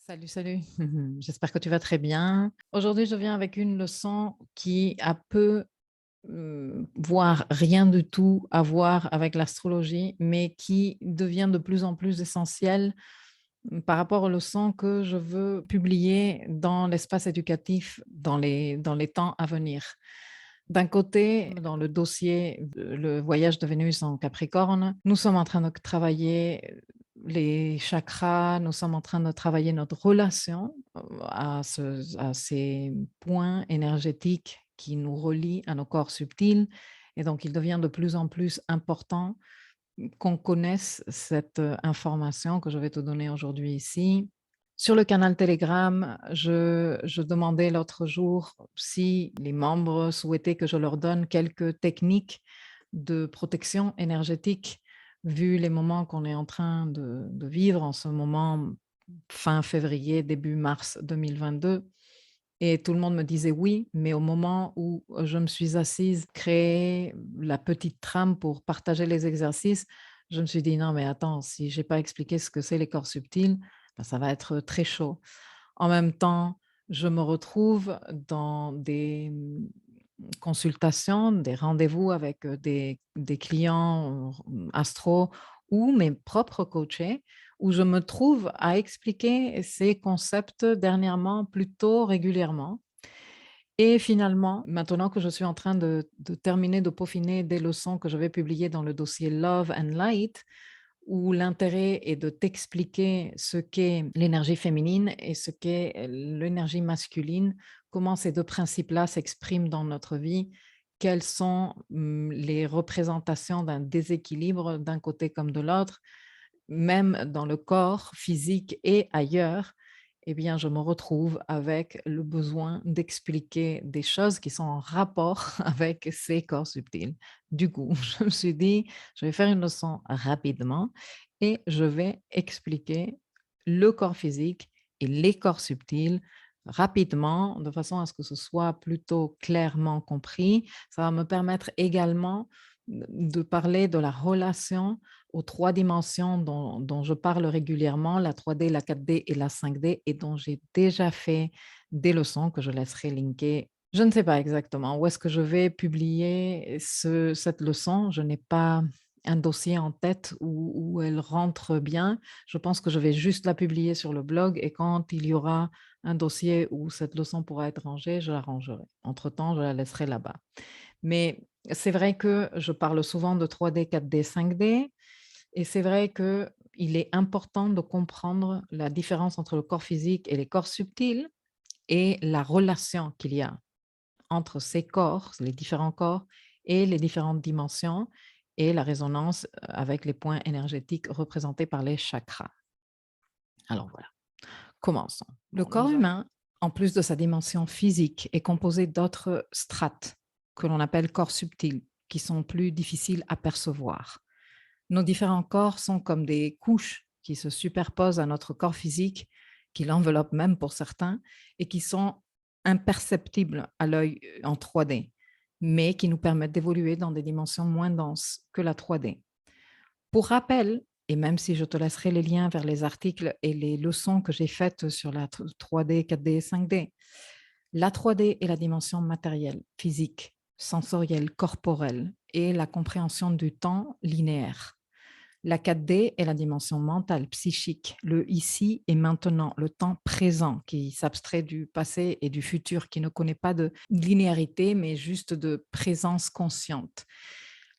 Salut, salut. J'espère que tu vas très bien. Aujourd'hui, je viens avec une leçon qui a peu, voire rien du tout à voir avec l'astrologie, mais qui devient de plus en plus essentielle par rapport aux leçons que je veux publier dans l'espace éducatif dans les temps à venir. D'un côté, dans le dossier, le voyage de Vénus en Capricorne, nous sommes en train de travailler les chakras, nous sommes en train de travailler notre relation à ces points énergétiques qui nous relient à nos corps subtils. Et donc, il devient de plus en plus important qu'on connaisse cette information que je vais te donner aujourd'hui ici. Sur le canal Telegram, je demandais l'autre jour si les membres souhaitaient que je leur donne quelques techniques de protection énergétique, vu les moments qu'on est en train de vivre en ce moment, fin février, début mars 2022. Et tout le monde me disait oui, mais au moment où je me suis assise, créer la petite trame pour partager les exercices, je me suis dit: «Non, mais attends, si j'ai pas expliqué ce que c'est les corps subtils, bah, ça va être très chaud». En même temps, je me retrouve dans des, consultations, des rendez-vous avec, des clients, astro ou mes propres coachés, où je me trouve à expliquer ces concepts dernièrement plutôt régulièrement. Et finalement, maintenant que je suis en train de terminer de peaufiner des leçons que je vais publier dans le dossier Love and Light, où l'intérêt est de t'expliquer ce qu'est l'énergie féminine et ce qu'est l'énergie masculine, comment ces 2 principes-là s'expriment dans notre vie, quelles sont, les représentations d'un déséquilibre d'un côté comme de l'autre, même dans le corps physique et ailleurs. Eh bien, je me retrouve avec le besoin d'expliquer des choses qui sont en rapport avec ces corps subtils. Du coup, je me suis dit, je vais faire une leçon rapidement et je vais expliquer le corps physique et les corps subtils rapidement, de façon à ce que ce soit plutôt clairement compris. Ça va me permettre également de parler de la relation aux 3 dimensions dont je parle régulièrement, la 3D, la 4D et la 5D, et dont j'ai déjà fait des leçons que je laisserai linker. Je ne sais pas exactement où est-ce que je vais publier cette leçon. Je n'ai pas un dossier en tête où elle rentre bien. Je pense que je vais juste la publier sur le blog, et quand il y aura un dossier où cette leçon pourra être rangée, je la rangerai. Entre-temps, je la laisserai là-bas. Mais c'est vrai que je parle souvent de 3D, 4D, 5D, et c'est vrai qu'il est important de comprendre la différence entre le corps physique et les corps subtils et la relation qu'il y a entre ces corps, les différents corps et les différentes dimensions, et la résonance avec les points énergétiques représentés par les chakras. Alors voilà, commençons. Le Bon, corps humain, en plus de sa dimension physique, est composé d'autres strates que l'on appelle corps subtils, qui sont plus difficiles à percevoir. Nos différents corps sont comme des couches qui se superposent à notre corps physique, qui l'enveloppent même pour certains, et qui sont imperceptibles à l'œil en 3D, mais qui nous permettent d'évoluer dans des dimensions moins denses que la 3D. Pour rappel, et même si je te laisserai les liens vers les articles et les leçons que j'ai faites sur la 3D, 4D et 5D, la 3D est la dimension matérielle, physique, sensorielle, corporelle, et la compréhension du temps linéaire. La 4D est la dimension mentale, psychique, le ici et maintenant, le temps présent qui s'abstrait du passé et du futur, qui ne connaît pas de linéarité, mais juste de présence consciente.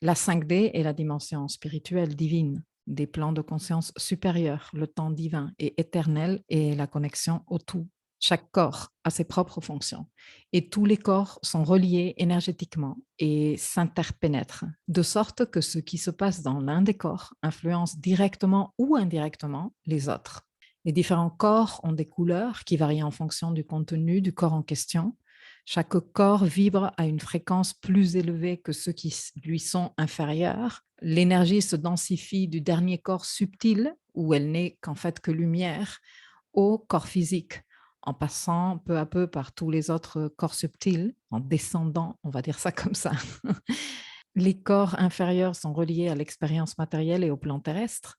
La 5D est la dimension spirituelle, divine, des plans de conscience supérieurs, le temps divin et éternel et la connexion au tout. Chaque corps a ses propres fonctions et tous les corps sont reliés énergétiquement et s'interpénètrent, de sorte que ce qui se passe dans l'un des corps influence directement ou indirectement les autres. Les différents corps ont des couleurs qui varient en fonction du contenu du corps en question. Chaque corps vibre à une fréquence plus élevée que ceux qui lui sont inférieurs. L'énergie se densifie du dernier corps subtil, où elle n'est qu'en fait que lumière, au corps physique, en passant peu à peu par tous les autres corps subtils, en descendant, on va dire ça comme ça. Les corps inférieurs sont reliés à l'expérience matérielle et au plan terrestre.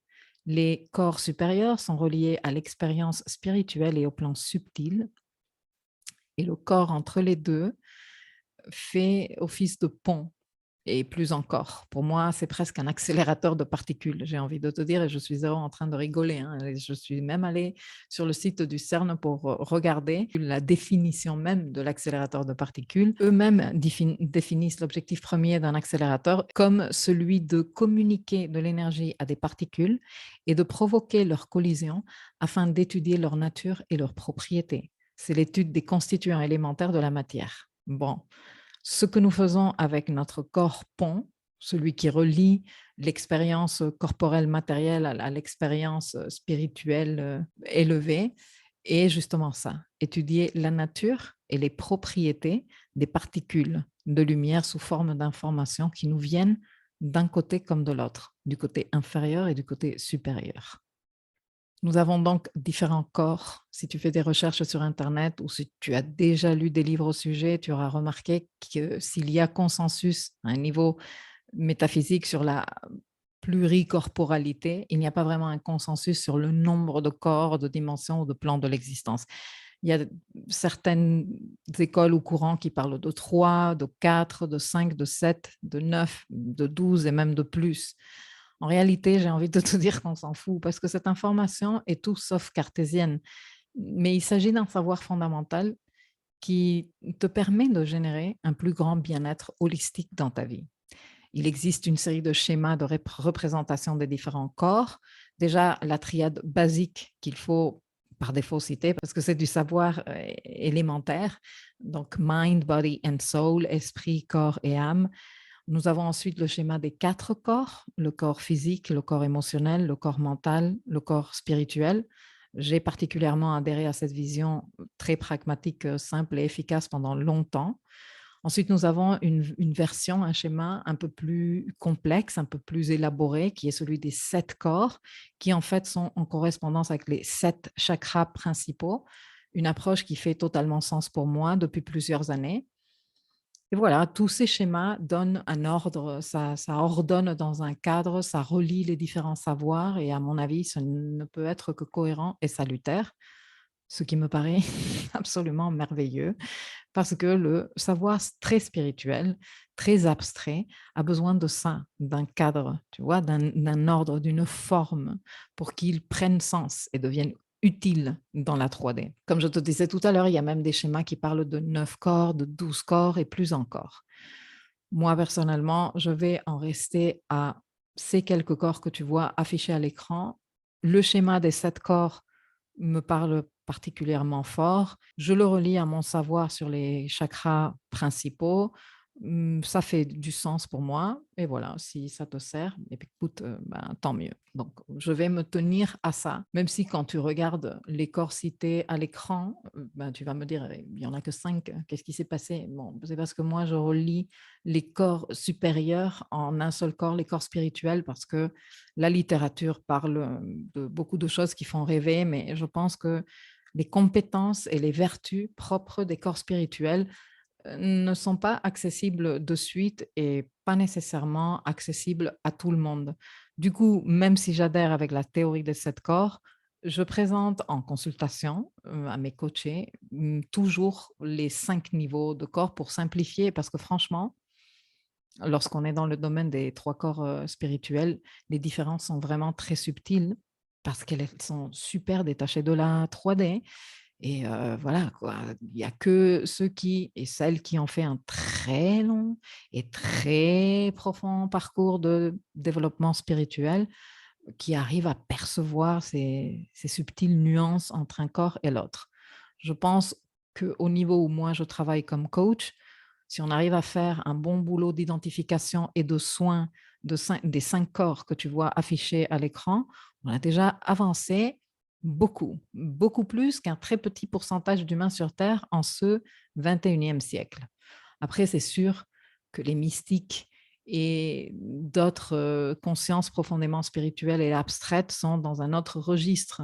Les corps supérieurs sont reliés à l'expérience spirituelle et au plan subtil, et le corps entre les deux fait office de pont. Et plus encore, pour moi, c'est presque un accélérateur de particules, j'ai envie de te dire, et je suis zéro en train de rigoler, hein. Et je suis même allée sur le site du CERN pour regarder la définition même de l'accélérateur de particules. Eux-mêmes définissent l'objectif premier d'un accélérateur comme celui de communiquer de l'énergie à des particules et de provoquer leur collision afin d'étudier leur nature et leurs propriétés. C'est l'étude des constituants élémentaires de la matière. Bon, ce que nous faisons avec notre corps pont, celui qui relie l'expérience corporelle matérielle à l'expérience spirituelle élevée, est justement ça, étudier la nature et les propriétés des particules de lumière sous forme d'informations qui nous viennent d'un côté comme de l'autre, du côté inférieur et du côté supérieur. Nous avons donc différents corps. Si tu fais des recherches sur Internet ou si tu as déjà lu des livres au sujet, tu auras remarqué que s'il y a consensus à un niveau métaphysique sur la pluricorporalité, il n'y a pas vraiment un consensus sur le nombre de corps, de dimensions ou de plans de l'existence. Il y a certaines écoles ou courants qui parlent de 3, de 4, de 5, de 7, de 9, de 12 et même de plus. En réalité, j'ai envie de te dire qu'on s'en fout parce que cette information est tout sauf cartésienne. Mais il s'agit d'un savoir fondamental qui te permet de générer un plus grand bien-être holistique dans ta vie. Il existe une série de schémas de représentation des différents corps. Déjà, la triade basique qu'il faut par défaut citer parce que c'est du savoir élémentaire. Donc, mind, body and soul, esprit, corps et âme. Nous avons ensuite le schéma des 4 corps, le corps physique, le corps émotionnel, le corps mental, le corps spirituel. J'ai particulièrement adhéré à cette vision très pragmatique, simple et efficace pendant longtemps. Ensuite, nous avons une version, un schéma un peu plus complexe, un peu plus élaboré, qui est celui des 7 corps, qui en fait sont en correspondance avec les 7 chakras principaux, une approche qui fait totalement sens pour moi depuis plusieurs années. Et voilà, tous ces schémas donnent un ordre, ça ordonne dans un cadre, ça relie les différents savoirs et à mon avis, ça ne peut être que cohérent et salutaire, ce qui me paraît absolument merveilleux parce que le savoir très spirituel, très abstrait, a besoin de ça, d'un cadre, tu vois, d'un ordre, d'une forme pour qu'il prenne sens et devienne utile dans la 3D. Comme je te disais tout à l'heure, il y a même des schémas qui parlent de 9 corps, de 12 corps et plus encore. Moi, personnellement, je vais en rester à ces quelques corps que tu vois affichés à l'écran. Le schéma des 7 corps me parle particulièrement fort. Je le relie à mon savoir sur les chakras principaux. Ça fait du sens pour moi et voilà, si ça te sert, et puis écoute, ben, tant mieux. Donc je vais me tenir à ça, même si quand tu regardes les corps cités à l'écran, ben, tu vas me dire: «Il y en a que 5, qu'est-ce qui s'est passé?» Bon, c'est parce que moi je relie les corps supérieurs en un seul corps, les corps spirituels, parce que la littérature parle, de beaucoup de choses qui font rêver, mais je pense que les compétences et les vertus propres des corps spirituels ne sont pas accessibles de suite et pas nécessairement accessibles à tout le monde. Du coup, même si j'adhère avec la théorie des 7 corps, je présente en consultation à mes coachés toujours les 5 niveaux de corps pour simplifier parce que franchement, lorsqu'on est dans le domaine des 3 corps spirituels, les différences sont vraiment très subtiles parce qu'elles sont super détachées de la 3D. Et voilà quoi, il y a que ceux qui et celles qui ont fait un très long et très profond parcours de développement spirituel qui arrivent à percevoir ces subtiles nuances entre un corps et l'autre. Je pense qu'au niveau où moi je travaille comme coach, si on arrive à faire un bon boulot d'identification et de soins des 5 corps que tu vois affichés à l'écran, on a déjà avancé beaucoup, beaucoup plus qu'un très petit pourcentage d'humains sur Terre en ce 21e siècle. Après, c'est sûr que les mystiques et d'autres consciences profondément spirituelles et abstraites sont dans un autre registre,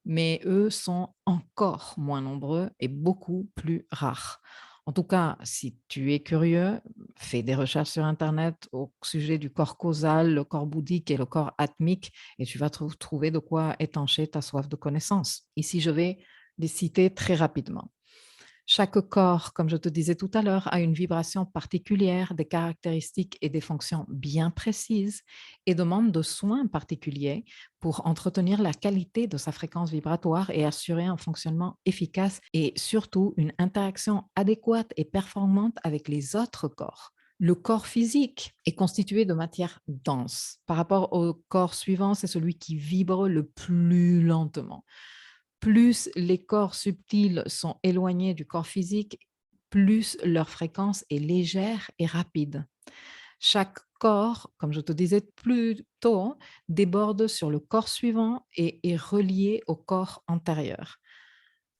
mais eux sont encore moins nombreux et beaucoup plus rares. En tout cas, si tu es curieux, fais des recherches sur Internet au sujet du corps causal, le corps bouddhique et le corps atmique, et tu vas trouver de quoi étancher ta soif de connaissance. Ici, je vais les citer très rapidement. Chaque corps, comme je te disais tout à l'heure, a une vibration particulière, des caractéristiques et des fonctions bien précises et demande de soins particuliers pour entretenir la qualité de sa fréquence vibratoire et assurer un fonctionnement efficace et surtout une interaction adéquate et performante avec les autres corps. Le corps physique est constitué de matière dense. Par rapport au corps suivant, c'est celui qui vibre le plus lentement. Plus les corps subtils sont éloignés du corps physique, plus leur fréquence est légère et rapide. Chaque corps, comme je te disais plus tôt, déborde sur le corps suivant et est relié au corps antérieur.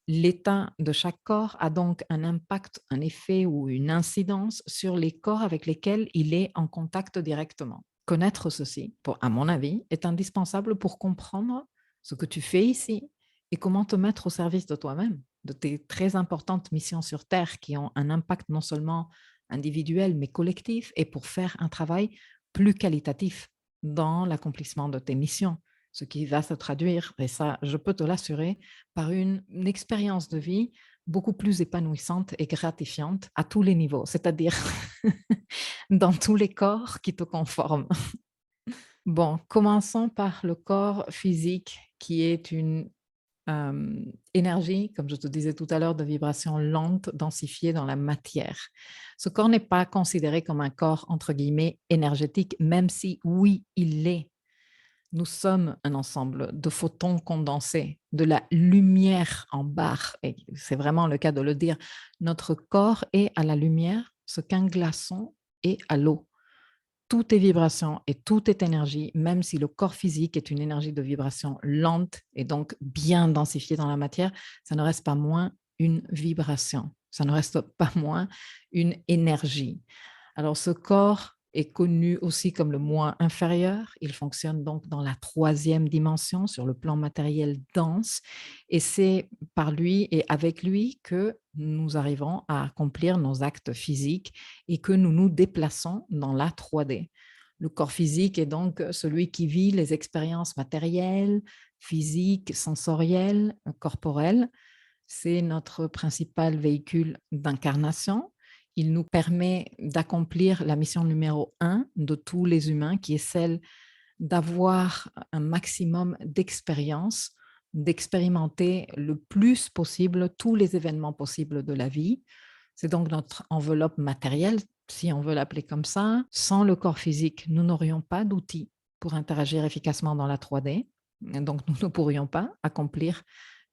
L'état de chaque corps a donc un impact, un effet ou une incidence sur les corps avec lesquels il est en contact directement. Connaître ceci, à mon avis, est indispensable pour comprendre ce que tu fais ici et comment te mettre au service de toi-même, de tes très importantes missions sur Terre qui ont un impact non seulement individuel mais collectif et pour faire un travail plus qualitatif dans l'accomplissement de tes missions, ce qui va se traduire, et ça je peux te l'assurer, par une expérience de vie beaucoup plus épanouissante et gratifiante à tous les niveaux, c'est-à-dire dans tous les corps qui te conforment. Bon, commençons par le corps physique qui est une énergie, comme je te disais tout à l'heure, de vibration lente, densifiée dans la matière. Ce corps n'est pas considéré comme un corps, entre guillemets, énergétique, même si oui, il l'est. Nous sommes un ensemble de photons condensés, de la lumière en barre, et c'est vraiment le cas de le dire. Notre corps est à la lumière ce qu'un glaçon est à l'eau. Tout est vibration et tout est énergie, même si le corps physique est une énergie de vibration lente et donc bien densifiée dans la matière, ça ne reste pas moins une vibration, ça ne reste pas moins une énergie. Alors, ce corps est connu aussi comme le moi inférieur. Il fonctionne donc dans la troisième dimension, sur le plan matériel dense. Et c'est par lui et avec lui que nous arrivons à accomplir nos actes physiques et que nous nous déplaçons dans la 3D. Le corps physique est donc celui qui vit les expériences matérielles, physiques, sensorielles, corporelles. C'est notre principal véhicule d'incarnation. Il nous permet d'accomplir la mission numéro un de tous les humains, qui est celle d'avoir un maximum d'expérience, d'expérimenter le plus possible tous les événements possibles de la vie. C'est donc notre enveloppe matérielle, si on veut l'appeler comme ça. Sans le corps physique, nous n'aurions pas d'outils pour interagir efficacement dans la 3D. Donc, nous ne pourrions pas accomplir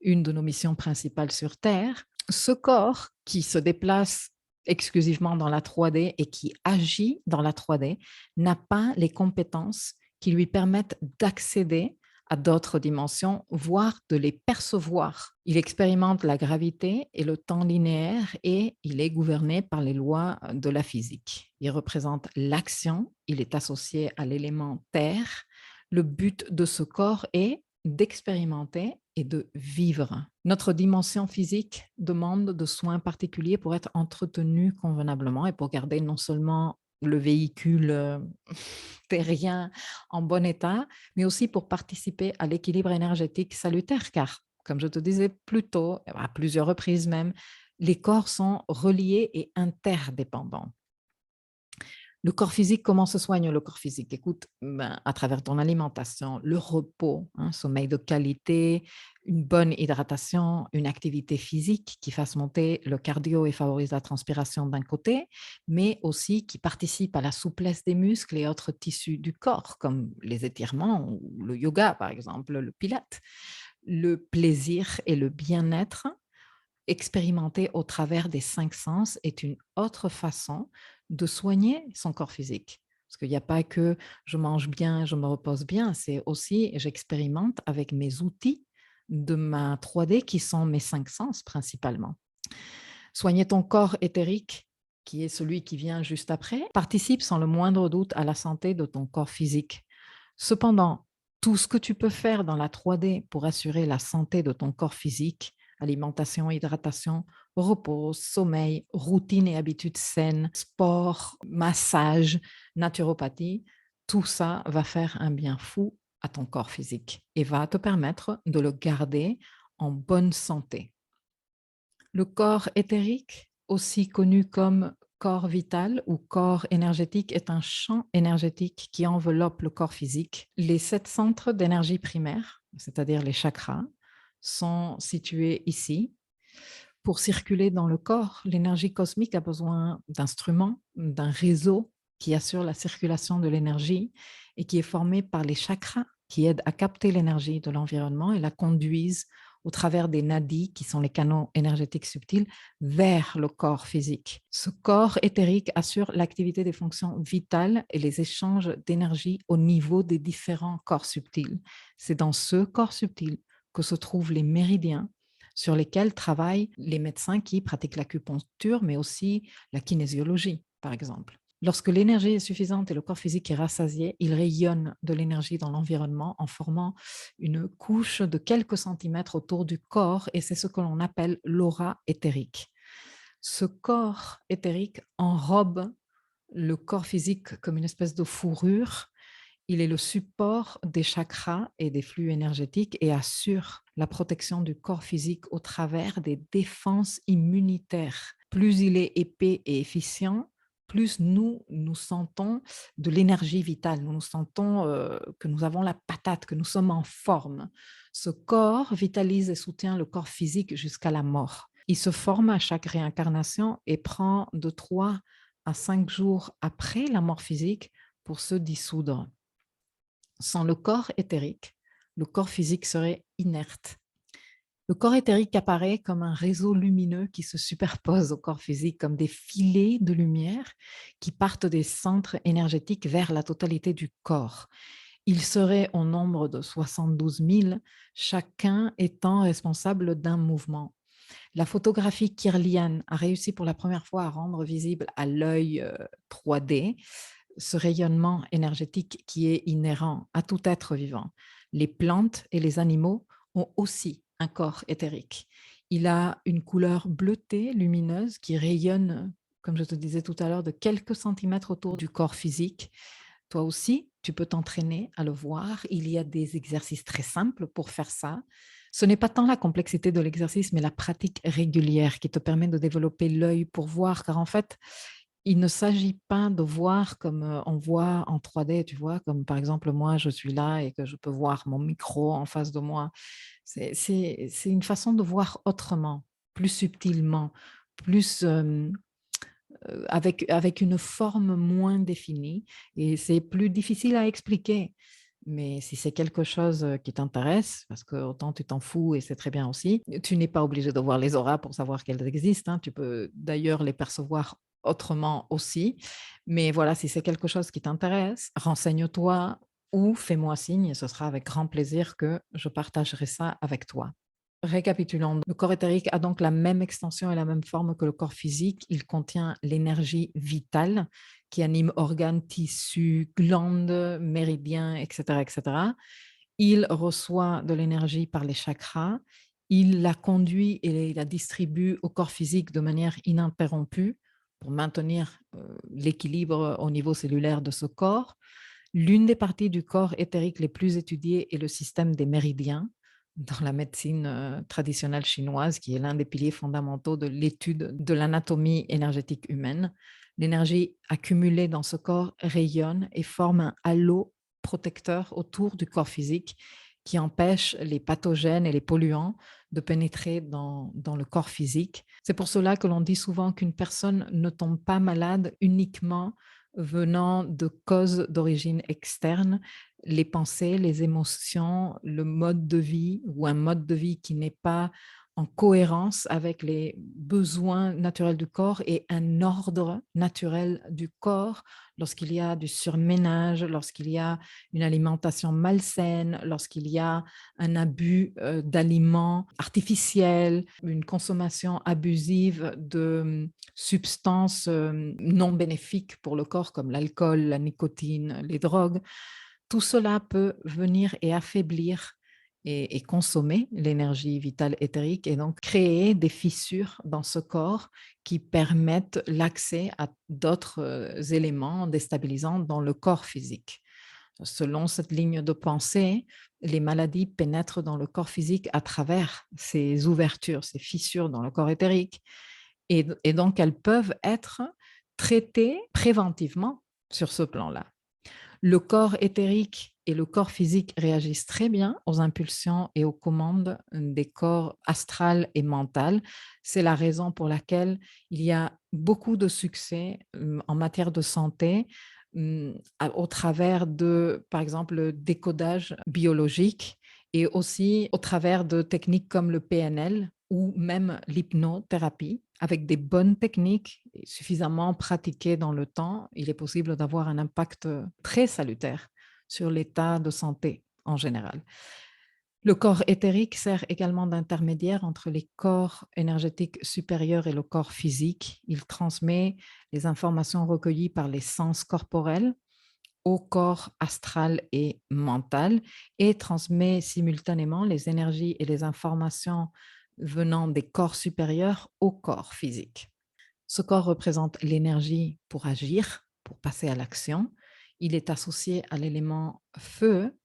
une de nos missions principales sur Terre. Ce corps qui se déplace exclusivement dans la 3D et qui agit dans la 3D n'a pas les compétences qui lui permettent d'accéder à d'autres dimensions, voire de les percevoir. Il expérimente la gravité et le temps linéaire et il est gouverné par les lois de la physique. Il représente l'action, il est associé à l'élément terre. Le but de ce corps est d'expérimenter et de vivre. Notre dimension physique demande de soins particuliers pour être entretenue convenablement et pour garder non seulement le véhicule terrien en bon état, mais aussi pour participer à l'équilibre énergétique salutaire, car, comme je te disais plus tôt, à plusieurs reprises même, les corps sont reliés et interdépendants. Le corps physique, comment se soigne le corps physique? Écoute, à travers ton alimentation, le repos, sommeil de qualité, une bonne hydratation, une activité physique qui fasse monter le cardio et favorise la transpiration d'un côté, mais aussi qui participe à la souplesse des muscles et autres tissus du corps, comme les étirements ou le yoga, par exemple, le pilate. Le plaisir et le bien-être expérimenter au travers des 5 sens est une autre façon de soigner son corps physique. Parce qu'il n'y a pas que je mange bien, je me repose bien, c'est aussi j'expérimente avec mes outils de ma 3D qui sont mes 5 sens principalement. Soigner ton corps éthérique, qui est celui qui vient juste après, participe sans le moindre doute à la santé de ton corps physique. Cependant, tout ce que tu peux faire dans la 3D pour assurer la santé de ton corps physique alimentation, hydratation, repos, sommeil, routine et habitudes saines, sport, massage, naturopathie, tout ça va faire un bien fou à ton corps physique et va te permettre de le garder en bonne santé. Le corps éthérique, aussi connu comme corps vital ou corps énergétique, est un champ énergétique qui enveloppe le corps physique. Les 7 centres d'énergie primaire, c'est-à-dire les chakras, sont situés ici. Pour circuler dans le corps, l'énergie cosmique a besoin d'instruments, d'un réseau qui assure la circulation de l'énergie et qui est formé par les chakras qui aident à capter l'énergie de l'environnement et la conduisent au travers des nadis, qui sont les canaux énergétiques subtils, vers le corps physique. Ce corps éthérique assure l'activité des fonctions vitales et les échanges d'énergie au niveau des différents corps subtils. C'est dans ce corps subtil que se trouvent les méridiens sur lesquels travaillent les médecins qui pratiquent l'acupuncture, mais aussi la kinésiologie, par exemple. Lorsque l'énergie est suffisante et le corps physique est rassasié, il rayonne de l'énergie dans l'environnement en formant une couche de quelques centimètres autour du corps, et c'est ce que l'on appelle l'aura éthérique. Ce corps éthérique enrobe le corps physique comme une espèce de fourrure. Il est le support des chakras et des flux énergétiques et assure la protection du corps physique au travers des défenses immunitaires. Plus il est épais et efficient, plus nous sentons de l'énergie vitale, nous sentons que nous avons la patate, que nous sommes en forme. Ce corps vitalise et soutient le corps physique jusqu'à la mort. Il se forme à chaque réincarnation et prend de 3 à 5 jours après la mort physique pour se dissoudre. Sans le corps éthérique, le corps physique serait inerte. Le corps éthérique apparaît comme un réseau lumineux qui se superpose au corps physique, comme des filets de lumière qui partent des centres énergétiques vers la totalité du corps. Il serait au nombre de 72 000, chacun étant responsable d'un mouvement. La photographie kirliane a réussi pour la première fois à rendre visible à l'œil 3D ce rayonnement énergétique qui est inhérent à tout être vivant. Les plantes et les animaux ont aussi un corps éthérique. Il a une couleur bleutée, lumineuse, qui rayonne, comme je te disais tout à l'heure, de quelques centimètres autour du corps physique. Toi aussi, tu peux t'entraîner à le voir. Il y a des exercices très simples pour faire ça. Ce n'est pas tant la complexité de l'exercice, mais la pratique régulière qui te permet de développer l'œil pour voir, car en fait, il ne s'agit pas de voir comme on voit en 3D, tu vois, comme par exemple moi, je suis là et que je peux voir mon micro en face de moi. C'est une façon de voir autrement, plus subtilement, plus avec une forme moins définie, et c'est plus difficile à expliquer. Mais si c'est quelque chose qui t'intéresse, parce que autant tu t'en fous et c'est très bien aussi, tu n'es pas obligé de voir les auras pour savoir qu'elles existent, hein. Tu peux d'ailleurs les percevoir autrement aussi. Mais voilà, si c'est quelque chose qui t'intéresse, renseigne-toi ou fais-moi signe et ce sera avec grand plaisir que je partagerai ça avec toi. Récapitulons, le corps éthérique a donc la même extension et la même forme que le corps physique. Il contient l'énergie vitale qui anime organes, tissus, glandes, méridiens, etc., etc. Il reçoit de l'énergie par les chakras. Il la conduit et la distribue au corps physique de manière ininterrompue pour maintenir l'équilibre au niveau cellulaire de ce corps. L'une des parties du corps éthérique les plus étudiées est le système des méridiens dans la médecine traditionnelle chinoise, qui est l'un des piliers fondamentaux de l'étude de l'anatomie énergétique humaine. L'énergie accumulée dans ce corps rayonne et forme un halo protecteur autour du corps physique qui empêche les pathogènes et les polluants de pénétrer dans le corps physique. C'est pour cela que l'on dit souvent qu'une personne ne tombe pas malade uniquement venant de causes d'origine externe, les pensées, les émotions, le mode de vie ou un mode de vie qui n'est pas en cohérence avec les besoins naturels du corps et un ordre naturel du corps lorsqu'il y a du surménage, lorsqu'il y a une alimentation malsaine, lorsqu'il y a un abus d'aliments artificiels, une consommation abusive de substances non bénéfiques pour le corps comme l'alcool, la nicotine, les drogues. Tout cela peut venir et affaiblir et consommer l'énergie vitale éthérique et donc créer des fissures dans ce corps qui permettent l'accès à d'autres éléments déstabilisants dans le corps physique. Selon cette ligne de pensée, les maladies pénètrent dans le corps physique à travers ces ouvertures, ces fissures dans le corps éthérique. Et donc, elles peuvent être traitées préventivement sur ce plan-là. Le corps éthérique et le corps physique réagissent très bien aux impulsions et aux commandes des corps astral et mental. C'est la raison pour laquelle il y a beaucoup de succès en matière de santé au travers de, par exemple, le décodage biologique et aussi au travers de techniques comme le PNL ou même l'hypnothérapie. Avec des bonnes techniques suffisamment pratiquées dans le temps, il est possible d'avoir un impact très salutaire sur l'état de santé en général. Le corps éthérique sert également d'intermédiaire entre les corps énergétiques supérieurs et le corps physique. Il transmet les informations recueillies par les sens corporels au corps astral et mental et transmet simultanément les énergies et les informations venant des corps supérieurs au corps physique. Ce corps représente l'énergie pour agir, pour passer à l'action. Il est associé à l'élément feu.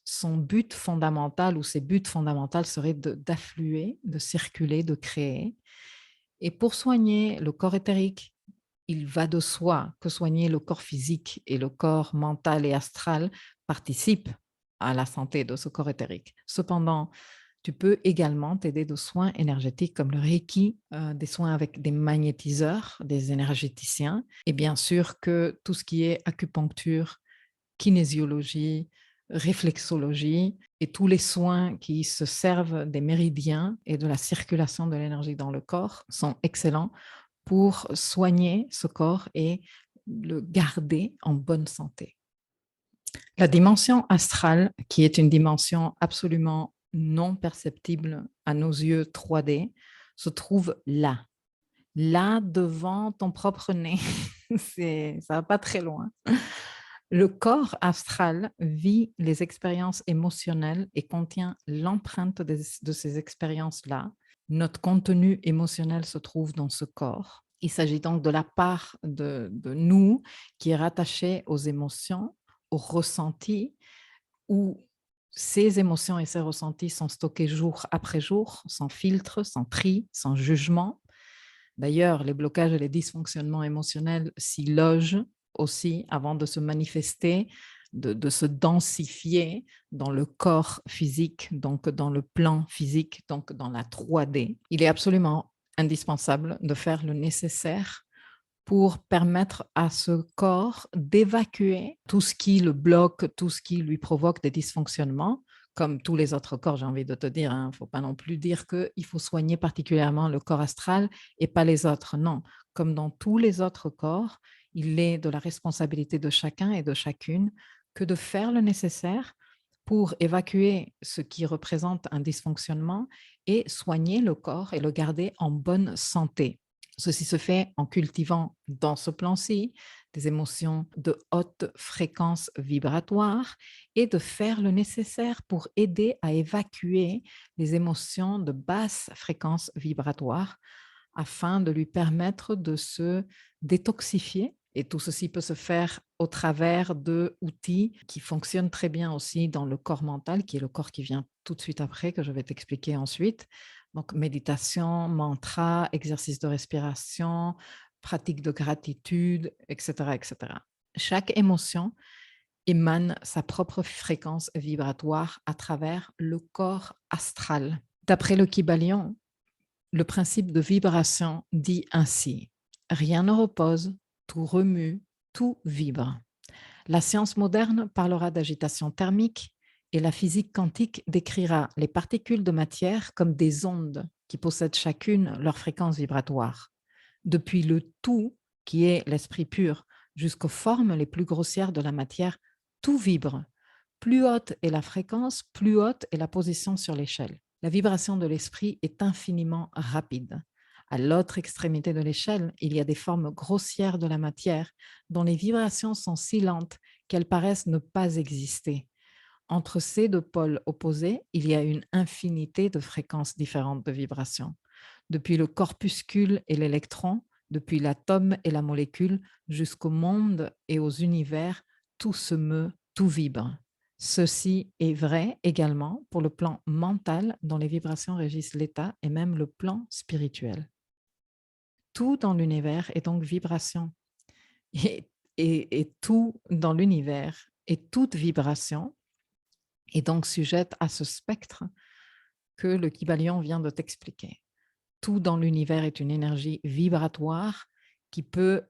Son but fondamental ou ses buts fondamentaux seraient d'affluer, de circuler, de créer. Et pour soigner le corps éthérique, il va de soi que soigner le corps physique et le corps mental et astral participent à la santé de ce corps éthérique. Cependant, tu peux également t'aider de soins énergétiques comme le Reiki, des soins avec des magnétiseurs, des énergéticiens, et bien sûr que tout ce qui est acupuncture, kinésiologie, réflexologie et tous les soins qui se servent des méridiens et de la circulation de l'énergie dans le corps sont excellents pour soigner ce corps et le garder en bonne santé. La dimension astrale, qui est une dimension absolument non perceptible à nos yeux 3D, se trouve là devant ton propre nez. Ça va pas très loin. Le corps astral vit les expériences émotionnelles et contient l'empreinte de ces expériences-là. Notre contenu émotionnel se trouve dans ce corps. Il s'agit donc de la part de nous qui est rattachée aux émotions, aux ressentis, où ces émotions et ces ressentis sont stockés jour après jour, sans filtre, sans tri, sans jugement. D'ailleurs, les blocages et les dysfonctionnements émotionnels s'y logent aussi avant de se manifester, de se densifier dans le corps physique, donc dans le plan physique, donc dans la 3D. Il est absolument indispensable de faire le nécessaire pour permettre à ce corps d'évacuer tout ce qui le bloque, tout ce qui lui provoque des dysfonctionnements, comme tous les autres corps, j'ai envie de te dire. Il ne faut pas non plus dire qu'il faut soigner particulièrement le corps astral et pas les autres. Non, comme dans tous les autres corps, il est de la responsabilité de chacun et de chacune que de faire le nécessaire pour évacuer ce qui représente un dysfonctionnement et soigner le corps et le garder en bonne santé. Ceci se fait en cultivant dans ce plan-ci des émotions de haute fréquence vibratoire et de faire le nécessaire pour aider à évacuer les émotions de basse fréquence vibratoire afin de lui permettre de se détoxifier. Et tout ceci peut se faire au travers d'outils qui fonctionnent très bien aussi dans le corps mental, qui est le corps qui vient tout de suite après, que je vais t'expliquer ensuite. Donc, méditation, mantra, exercice de respiration, pratique de gratitude, etc., etc. Chaque émotion émane sa propre fréquence vibratoire à travers le corps astral. D'après le Kybalion, le principe de vibration dit ainsi: rien ne repose, tout remue, tout vibre. La science moderne parlera d'agitation thermique et la physique quantique décrira les particules de matière comme des ondes qui possèdent chacune leur fréquence vibratoire. Depuis le tout, qui est l'esprit pur, jusqu'aux formes les plus grossières de la matière, tout vibre. Plus haute est la fréquence, plus haute est la position sur l'échelle. La vibration de l'esprit est infiniment rapide. À l'autre extrémité de l'échelle, il y a des formes grossières de la matière dont les vibrations sont si lentes qu'elles paraissent ne pas exister. Entre ces deux pôles opposés, il y a une infinité de fréquences différentes de vibrations. Depuis le corpuscule et l'électron, depuis l'atome et la molécule, jusqu'au monde et aux univers, tout se meut, tout vibre. Ceci est vrai également pour le plan mental dont les vibrations régissent l'état et même le plan spirituel. Tout dans l'univers est donc vibration. Et, et tout dans l'univers et toute vibration est donc sujette à ce spectre que le Kybalion vient de t'expliquer. Tout dans l'univers est une énergie vibratoire qui peut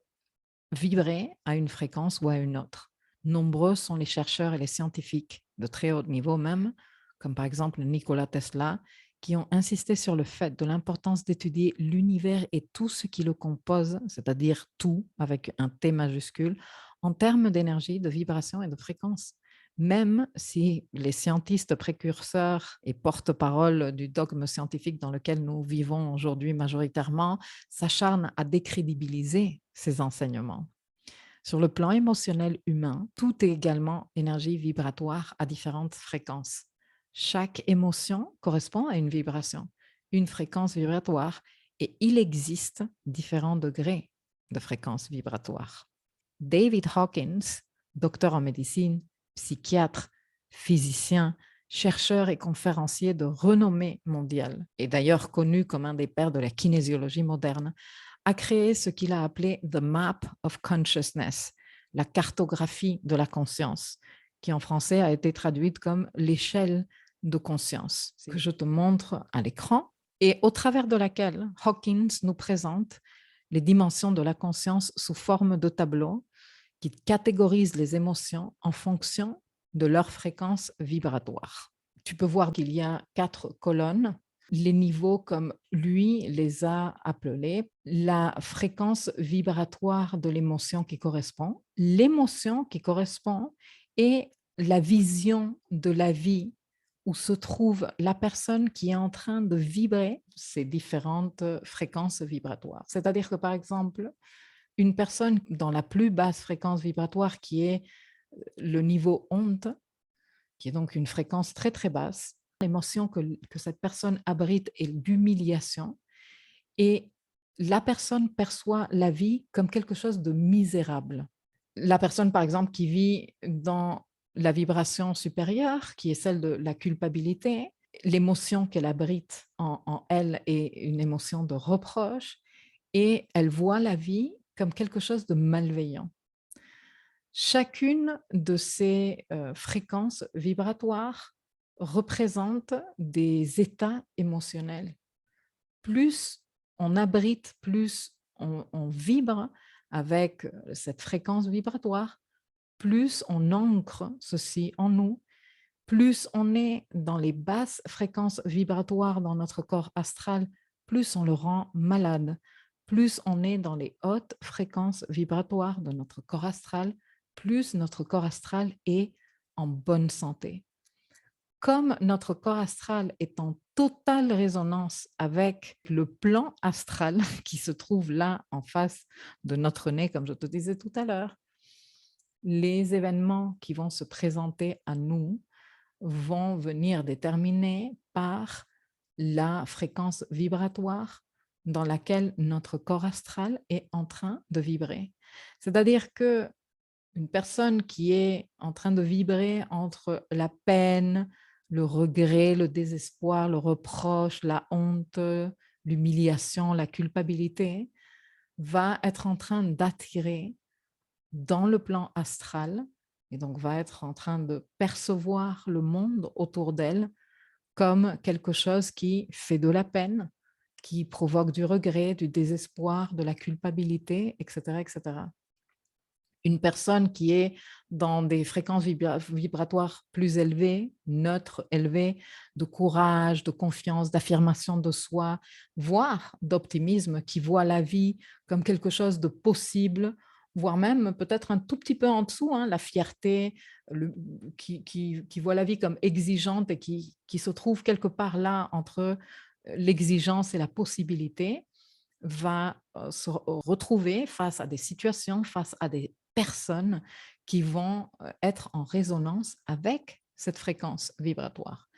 vibrer à une fréquence ou à une autre. Nombreux sont les chercheurs et les scientifiques de très haut niveau même, comme par exemple Nikola Tesla, qui ont insisté sur le fait de l'importance d'étudier l'univers et tout ce qui le compose, c'est-à-dire tout avec un T majuscule, en termes d'énergie, de vibration et de fréquence. Même si les scientistes précurseurs et porte-parole du dogme scientifique dans lequel nous vivons aujourd'hui majoritairement s'acharnent à décrédibiliser ces enseignements. Sur le plan émotionnel humain, tout est également énergie vibratoire à différentes fréquences. Chaque émotion correspond à une vibration, une fréquence vibratoire, et il existe différents degrés de fréquences vibratoires. David Hawkins, docteur en médecine, psychiatre, physicien, chercheur et conférencier de renommée mondiale, et d'ailleurs connu comme un des pères de la kinésiologie moderne, a créé ce qu'il a appelé The Map of Consciousness, la cartographie de la conscience, qui en français a été traduite comme l'échelle de conscience, que je te montre à l'écran, et au travers de laquelle Hawkins nous présente les dimensions de la conscience sous forme de tableaux qui catégorisent les émotions en fonction de leur fréquence vibratoire. Tu peux voir qu'il y a 4 colonnes, les niveaux comme lui les a appelés, la fréquence vibratoire de l'émotion qui correspond, l'émotion qui correspond et la vision de la vie où se trouve la personne qui est en train de vibrer ces différentes fréquences vibratoires. C'est-à-dire que, par exemple, une personne dans la plus basse fréquence vibratoire qui est le niveau onde, qui est donc une fréquence très très basse, l'émotion que cette personne abrite est d'humiliation et la personne perçoit la vie comme quelque chose de misérable. La personne, par exemple, qui vit dans la vibration supérieure, qui est celle de la culpabilité, l'émotion qu'elle abrite en elle est une émotion de reproche et elle voit la vie comme quelque chose de malveillant. Chacune de ces fréquences vibratoires représente des états émotionnels. Plus on abrite, plus on vibre avec cette fréquence vibratoire, plus on ancre ceci en nous, plus on est dans les basses fréquences vibratoires dans notre corps astral, plus on le rend malade. Plus on est dans les hautes fréquences vibratoires de notre corps astral, plus notre corps astral est en bonne santé. Comme notre corps astral est en totale résonance avec le plan astral qui se trouve là en face de notre nez, comme je te disais tout à l'heure, les événements qui vont se présenter à nous vont venir déterminer par la fréquence vibratoire dans laquelle notre corps astral est en train de vibrer. C'est-à-dire que une personne qui est en train de vibrer entre la peine, le regret, le désespoir, le reproche, la honte, l'humiliation, la culpabilité, va être en train d'attirer dans le plan astral et donc va être en train de percevoir le monde autour d'elle comme quelque chose qui fait de la peine, qui provoque du regret, du désespoir, de la culpabilité, etc., etc. Une personne qui est dans des fréquences vibratoires plus élevées, neutres, élevées, de courage, de confiance, d'affirmation de soi, voire d'optimisme, qui voit la vie comme quelque chose de possible, voire même peut-être un tout petit peu en dessous, hein, la fierté, qui voit la vie comme exigeante et qui se trouve quelque part là entre l'exigence et la possibilité, va se retrouver face à des situations, face à des personnes qui vont être en résonance avec cette fréquence vibratoire.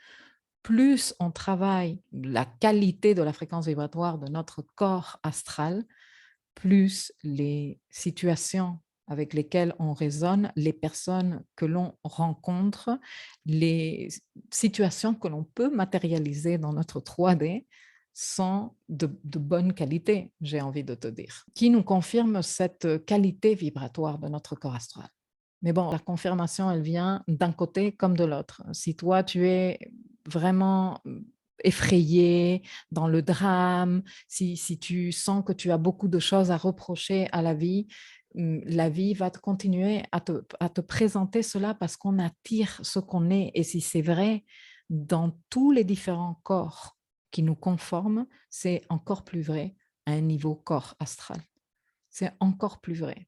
Plus on travaille la qualité de la fréquence vibratoire de notre corps astral, plus les situations avec lesquelles on résonne, les personnes que l'on rencontre, les situations que l'on peut matérialiser dans notre 3D sont de bonne qualité, j'ai envie de te dire, qui nous confirme cette qualité vibratoire de notre corps astral. Mais bon, la confirmation, elle vient d'un côté comme de l'autre. Si toi, tu es vraiment effrayé, dans le drame, si tu sens que tu as beaucoup de choses à reprocher à la vie va continuer à te présenter cela parce qu'on attire ce qu'on est. Et si c'est vrai, dans tous les différents corps qui nous conforment, c'est encore plus vrai à un niveau corps astral. C'est encore plus vrai.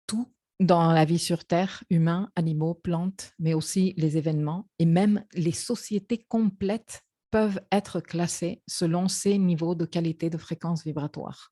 Tout dans la vie sur Terre, humains, animaux, plantes, mais aussi les événements et même les sociétés complètes peuvent être classées selon ces niveaux de qualité de fréquence vibratoire.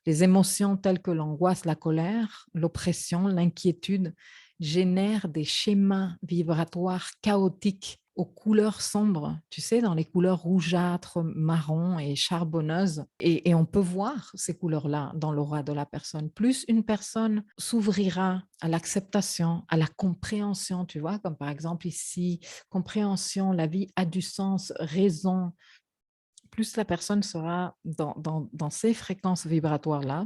Les émotions telles que l'angoisse, la colère, l'oppression, l'inquiétude génèrent des schémas vibratoires chaotiques aux couleurs sombres, tu sais, dans les couleurs rougeâtres, marron et charbonneuses. Et on peut voir ces couleurs-là dans l'aura de la personne. Plus une personne s'ouvrira à l'acceptation, à la compréhension, tu vois, comme par exemple ici, compréhension, la vie a du sens, raison, plus la personne sera dans ces fréquences vibratoires-là,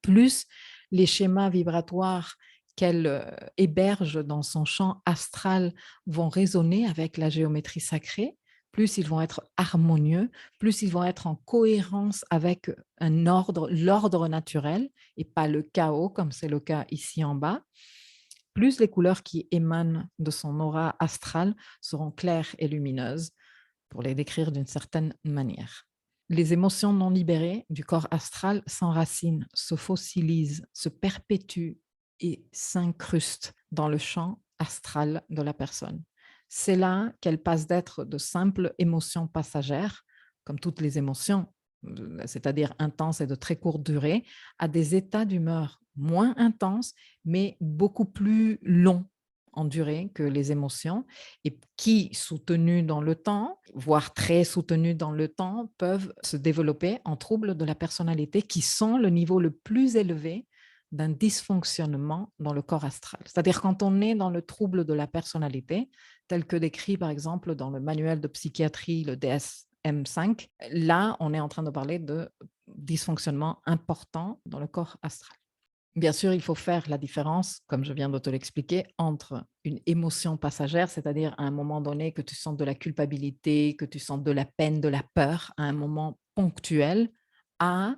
plus les schémas vibratoires qu'elle héberge dans son champ astral vont résonner avec la géométrie sacrée, plus ils vont être harmonieux, plus ils vont être en cohérence avec un ordre, l'ordre naturel et pas le chaos comme c'est le cas ici en bas, plus les couleurs qui émanent de son aura astrale seront claires et lumineuses, pour les décrire d'une certaine manière. Les émotions non libérées du corps astral s'enracinent, se fossilisent, se perpétuent et s'incrustent dans le champ astral de la personne. C'est là qu'elles passent d'être de simples émotions passagères, comme toutes les émotions, c'est-à-dire intenses et de très courte durée, à des états d'humeur moins intenses, mais beaucoup plus longs en durée que les émotions et qui, soutenus dans le temps, voire très soutenus dans le temps, peuvent se développer en troubles de la personnalité qui sont le niveau le plus élevé d'un dysfonctionnement dans le corps astral. C'est-à-dire quand on est dans le trouble de la personnalité, tel que décrit par exemple dans le manuel de psychiatrie, le DSM-5, là, on est en train de parler de dysfonctionnement important dans le corps astral. Bien sûr, il faut faire la différence, comme je viens de te l'expliquer, entre une émotion passagère, c'est-à-dire à un moment donné que tu sens de la culpabilité, que tu sens de la peine, de la peur, à un moment ponctuel, à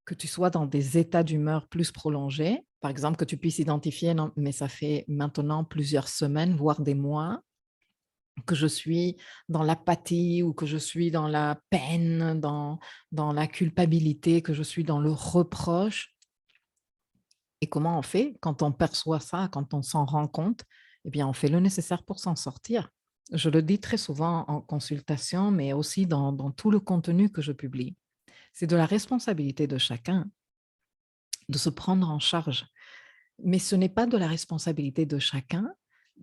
que tu sois dans des états d'humeur plus prolongés. Par exemple, que tu puisses identifier, non, mais ça fait maintenant plusieurs semaines, voire des mois, que je suis dans l'apathie ou que je suis dans la peine, dans la culpabilité, que je suis dans le reproche. Et comment on fait quand on perçoit ça, quand on s'en rend compte? Eh bien, on fait le nécessaire pour s'en sortir. Je le dis très souvent en consultation, mais aussi dans tout le contenu que je publie. C'est de la responsabilité de chacun de se prendre en charge. Mais ce n'est pas de la responsabilité de chacun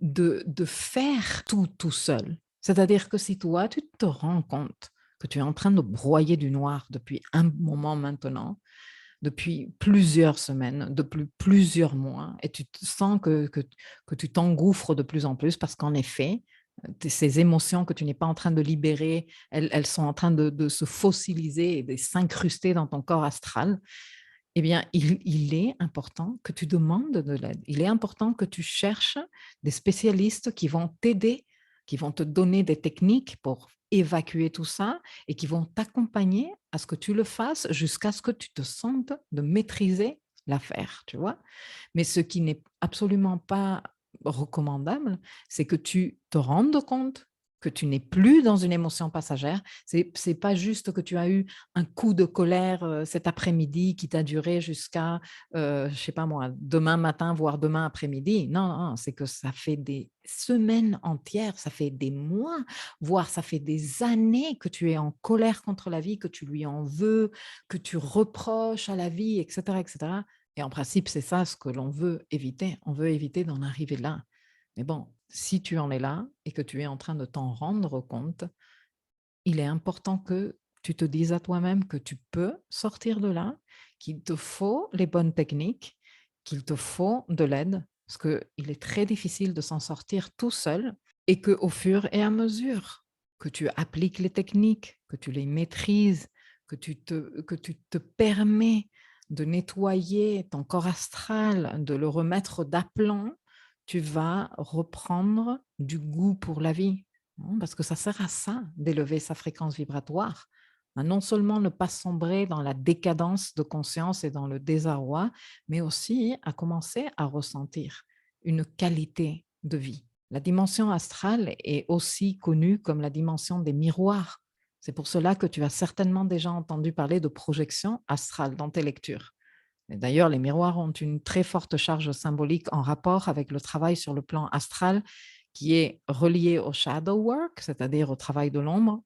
de faire tout seul. C'est-à-dire que si toi, tu te rends compte que tu es en train de broyer du noir depuis un moment maintenant, depuis plusieurs semaines, depuis plusieurs mois, et tu te sens que tu t'engouffres de plus en plus parce qu'en effet, ces émotions que tu n'es pas en train de libérer, elles sont en train de se fossiliser et de s'incruster dans ton corps astral. Eh bien, il est important que tu demandes de l'aide. Il est important que tu cherches des spécialistes qui vont t'aider, qui vont te donner des techniques pour évacuer tout ça et qui vont t'accompagner à ce que tu le fasses jusqu'à ce que tu te sentes de maîtriser l'affaire, tu vois. Mais ce qui n'est absolument pas recommandable, c'est que tu te rendes compte que tu n'es plus dans une émotion passagère. C'est pas juste que tu as eu un coup de colère cet après-midi qui t'a duré jusqu'à, je sais pas moi, demain matin, voire demain après-midi. Non, non, c'est que ça fait des semaines entières, ça fait des mois, voire ça fait des années que tu es en colère contre la vie, que tu lui en veux, que tu reproches à la vie, etc., etc. Et en principe, c'est ça ce que l'on veut éviter. On veut éviter d'en arriver là. Mais bon, si tu en es là et que tu es en train de t'en rendre compte, il est important que tu te dises à toi-même que tu peux sortir de là, qu'il te faut les bonnes techniques, qu'il te faut de l'aide, parce qu'il est très difficile de s'en sortir tout seul et qu'au fur et à mesure que tu appliques les techniques, que tu les maîtrises, que tu te permets de nettoyer ton corps astral, de le remettre d'aplomb, tu vas reprendre du goût pour la vie. Non, parce que ça sert à ça d'élever sa fréquence vibratoire, à non seulement ne pas sombrer dans la décadence de conscience et dans le désarroi, mais aussi à commencer à ressentir une qualité de vie. La dimension astrale est aussi connue comme la dimension des miroirs. C'est pour cela que tu as certainement déjà entendu parler de projection astrale dans tes lectures. Et d'ailleurs, les miroirs ont une très forte charge symbolique en rapport avec le travail sur le plan astral qui est relié au shadow work, c'est-à-dire au travail de l'ombre,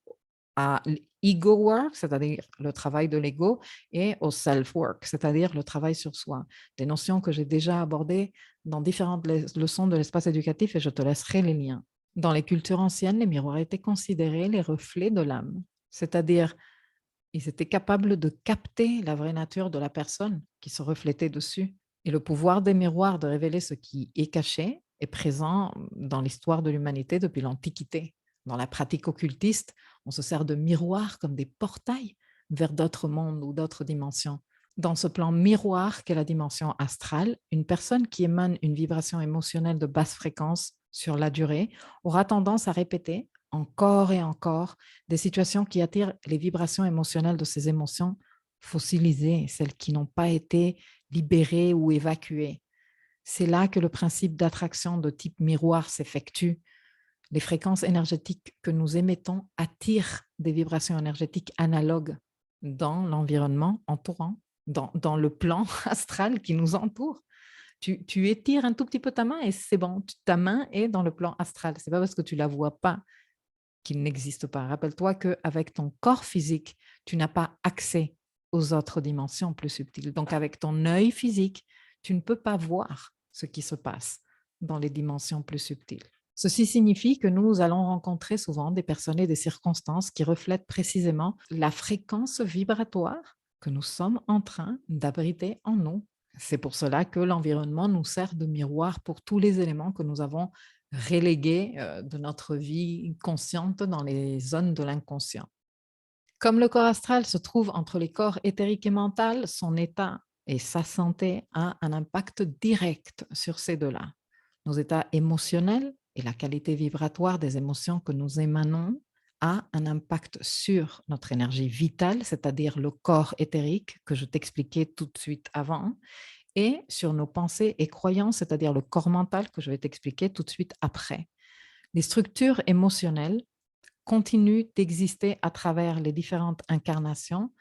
à l'ego work, c'est-à-dire le travail de l'ego, et au self work, c'est-à-dire le travail sur soi. Des notions que j'ai déjà abordées dans différentes leçons de l'espace éducatif et je te laisserai les liens. Dans les cultures anciennes, les miroirs étaient considérés les reflets de l'âme, c'est-à-dire ils étaient capables de capter la vraie nature de la personne qui se reflétait dessus. Et le pouvoir des miroirs de révéler ce qui est caché est présent dans l'histoire de l'humanité depuis l'Antiquité. Dans la pratique occultiste, on se sert de miroirs comme des portails vers d'autres mondes ou d'autres dimensions. Dans ce plan miroir qu'est la dimension astrale, une personne qui émane une vibration émotionnelle de basse fréquence sur la durée aura tendance à répéter encore et encore des situations qui attirent les vibrations émotionnelles de ces émotions fossilisées, celles qui n'ont pas été libérées ou évacuées. C'est là que le principe d'attraction de type miroir s'effectue. Les fréquences énergétiques que nous émettons attirent des vibrations énergétiques analogues dans l'environnement entourant, dans le plan astral qui nous entoure. Tu étires un tout petit peu ta main et c'est bon, ta main est dans le plan astral. Ce n'est pas parce que tu ne la vois pas qu'il n'existe pas. Rappelle-toi qu'avec ton corps physique, tu n'as pas accès aux autres dimensions plus subtiles. Donc, avec ton œil physique, tu ne peux pas voir ce qui se passe dans les dimensions plus subtiles. Ceci signifie que nous allons rencontrer souvent des personnes et des circonstances qui reflètent précisément la fréquence vibratoire que nous sommes en train d'abriter en nous. C'est pour cela que l'environnement nous sert de miroir pour tous les éléments que nous avons relégués de notre vie consciente dans les zones de l'inconscient. Comme le corps astral se trouve entre les corps éthériques et mental, son état et sa santé a un impact direct sur ces deux-là. Nos états émotionnels et la qualité vibratoire des émotions que nous émanons a un impact sur notre énergie vitale, c'est-à-dire le corps éthérique que je t'expliquais tout de suite avant, et sur nos pensées et croyances, c'est-à-dire le corps mental que je vais t'expliquer tout de suite après. Les structures émotionnelles continuent d'exister à travers les différentes incarnations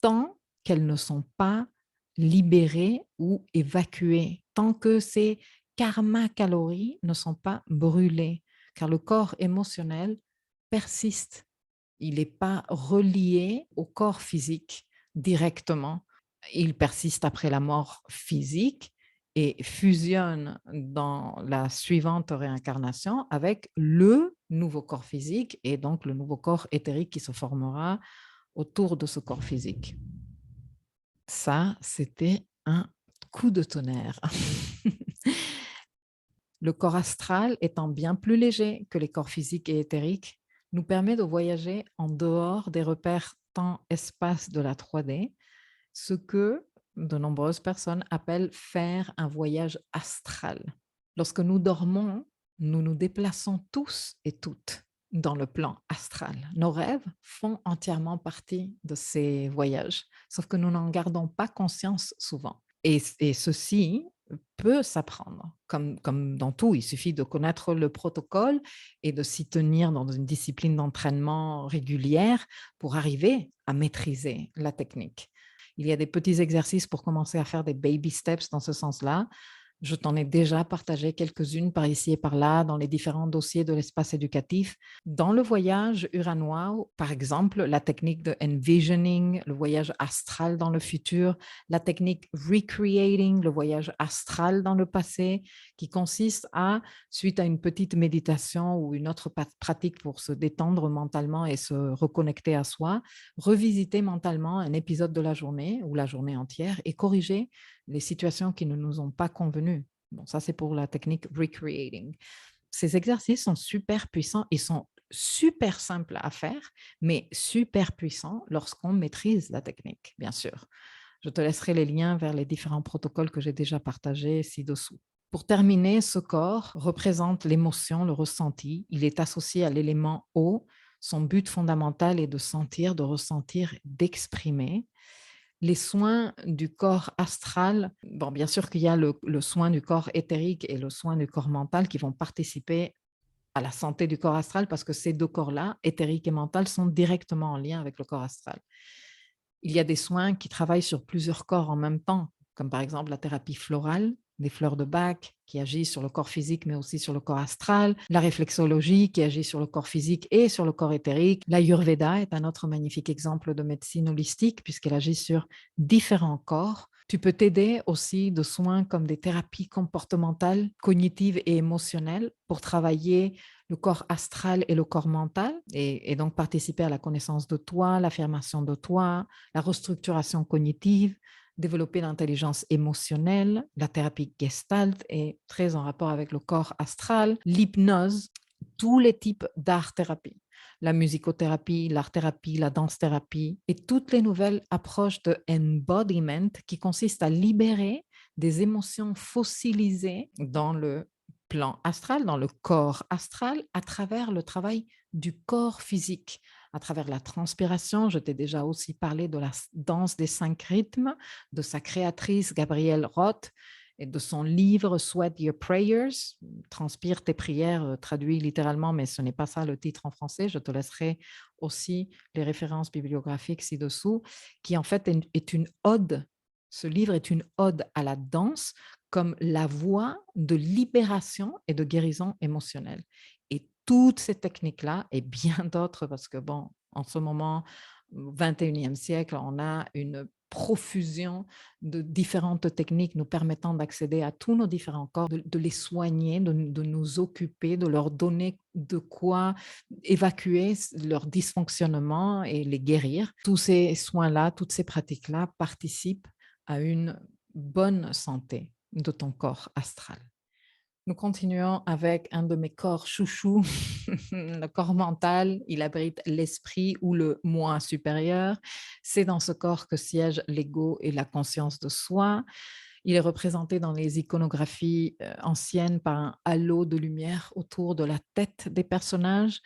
tant qu'elles ne sont pas libérées ou évacuées, tant que ces karma calories ne sont pas brûlées, car le corps émotionnel persiste. Il n'est pas relié au corps physique directement. Il persiste après la mort physique et fusionne dans la suivante réincarnation avec le nouveau corps physique et donc le nouveau corps éthérique qui se formera autour de ce corps physique. Ça, c'était un coup de tonnerre. Le corps astral étant bien plus léger que les corps physiques et éthériques, nous permet de voyager en dehors des repères temps-espace de la 3D, ce que de nombreuses personnes appellent faire un voyage astral. Lorsque nous dormons, nous nous déplaçons tous et toutes dans le plan astral. Nos rêves font entièrement partie de ces voyages, sauf que nous n'en gardons pas conscience souvent. Et ceci peut s'apprendre, comme dans tout. Il suffit de connaître le protocole et de s'y tenir dans une discipline d'entraînement régulière pour arriver à maîtriser la technique. Il y a des petits exercices pour commencer à faire des baby steps dans ce sens-là. Je t'en ai déjà partagé quelques-unes par ici et par là dans les différents dossiers de l'espace éducatif. Dans le voyage uranois, par exemple, la technique de envisioning, le voyage astral dans le futur, la technique recreating, le voyage astral dans le passé, qui consiste à, suite à une petite méditation ou une autre pratique pour se détendre mentalement et se reconnecter à soi, revisiter mentalement un épisode de la journée ou la journée entière et corriger les situations qui ne nous ont pas convenu. Bon, ça, c'est pour la technique recreating. Ces exercices sont super puissants, ils sont super simples à faire, mais super puissants lorsqu'on maîtrise la technique, bien sûr. Je te laisserai les liens vers les différents protocoles que j'ai déjà partagés ci-dessous. Pour terminer, ce corps représente l'émotion, le ressenti. Il est associé à l'élément eau. Son but fondamental est de sentir, de ressentir, d'exprimer. Les soins du corps astral, bon, bien sûr qu'il y a le soin du corps éthérique et le soin du corps mental qui vont participer à la santé du corps astral parce que ces deux corps-là, éthérique et mental, sont directement en lien avec le corps astral. Il y a des soins qui travaillent sur plusieurs corps en même temps, comme par exemple la thérapie florale, des fleurs de Bach qui agit sur le corps physique mais aussi sur le corps astral, la réflexologie qui agit sur le corps physique et sur le corps éthérique. L'Ayurveda est un autre magnifique exemple de médecine holistique puisqu'elle agit sur différents corps. Tu peux t'aider aussi de soins comme des thérapies comportementales, cognitives et émotionnelles pour travailler le corps astral et le corps mental et donc participer à la connaissance de toi, l'affirmation de toi, la restructuration cognitive, développer l'intelligence émotionnelle. La thérapie Gestalt est très en rapport avec le corps astral, l'hypnose, tous les types d'art-thérapie, la musicothérapie, l'art-thérapie, la danse-thérapie et toutes les nouvelles approches de embodiment qui consistent à libérer des émotions fossilisées dans le plan astral, dans le corps astral, à travers le travail du corps physique, à travers la transpiration. Je t'ai déjà aussi parlé de la danse des 5 rythmes, de sa créatrice Gabrielle Roth et de son livre Sweat Your Prayers, transpire tes prières, traduit littéralement, mais ce n'est pas ça le titre en français. Je te laisserai aussi les références bibliographiques ci-dessous, qui en fait est une ode. Ce livre est une ode à la danse comme la voie de libération et de guérison émotionnelle. Et toutes ces techniques-là, et bien d'autres, parce que bon, en ce moment, au 21e siècle, on a une profusion de différentes techniques nous permettant d'accéder à tous nos différents corps, de les soigner, de nous occuper, de leur donner de quoi évacuer leur dysfonctionnement et les guérir. Tous ces soins-là, toutes ces pratiques-là participent à une bonne santé de ton corps astral. Nous continuons avec un de mes corps chouchous, le corps mental. Il abrite l'esprit ou le moi supérieur. C'est dans ce corps que siègent l'ego et la conscience de soi. Il est représenté dans les iconographies anciennes par un halo de lumière autour de la tête des personnages.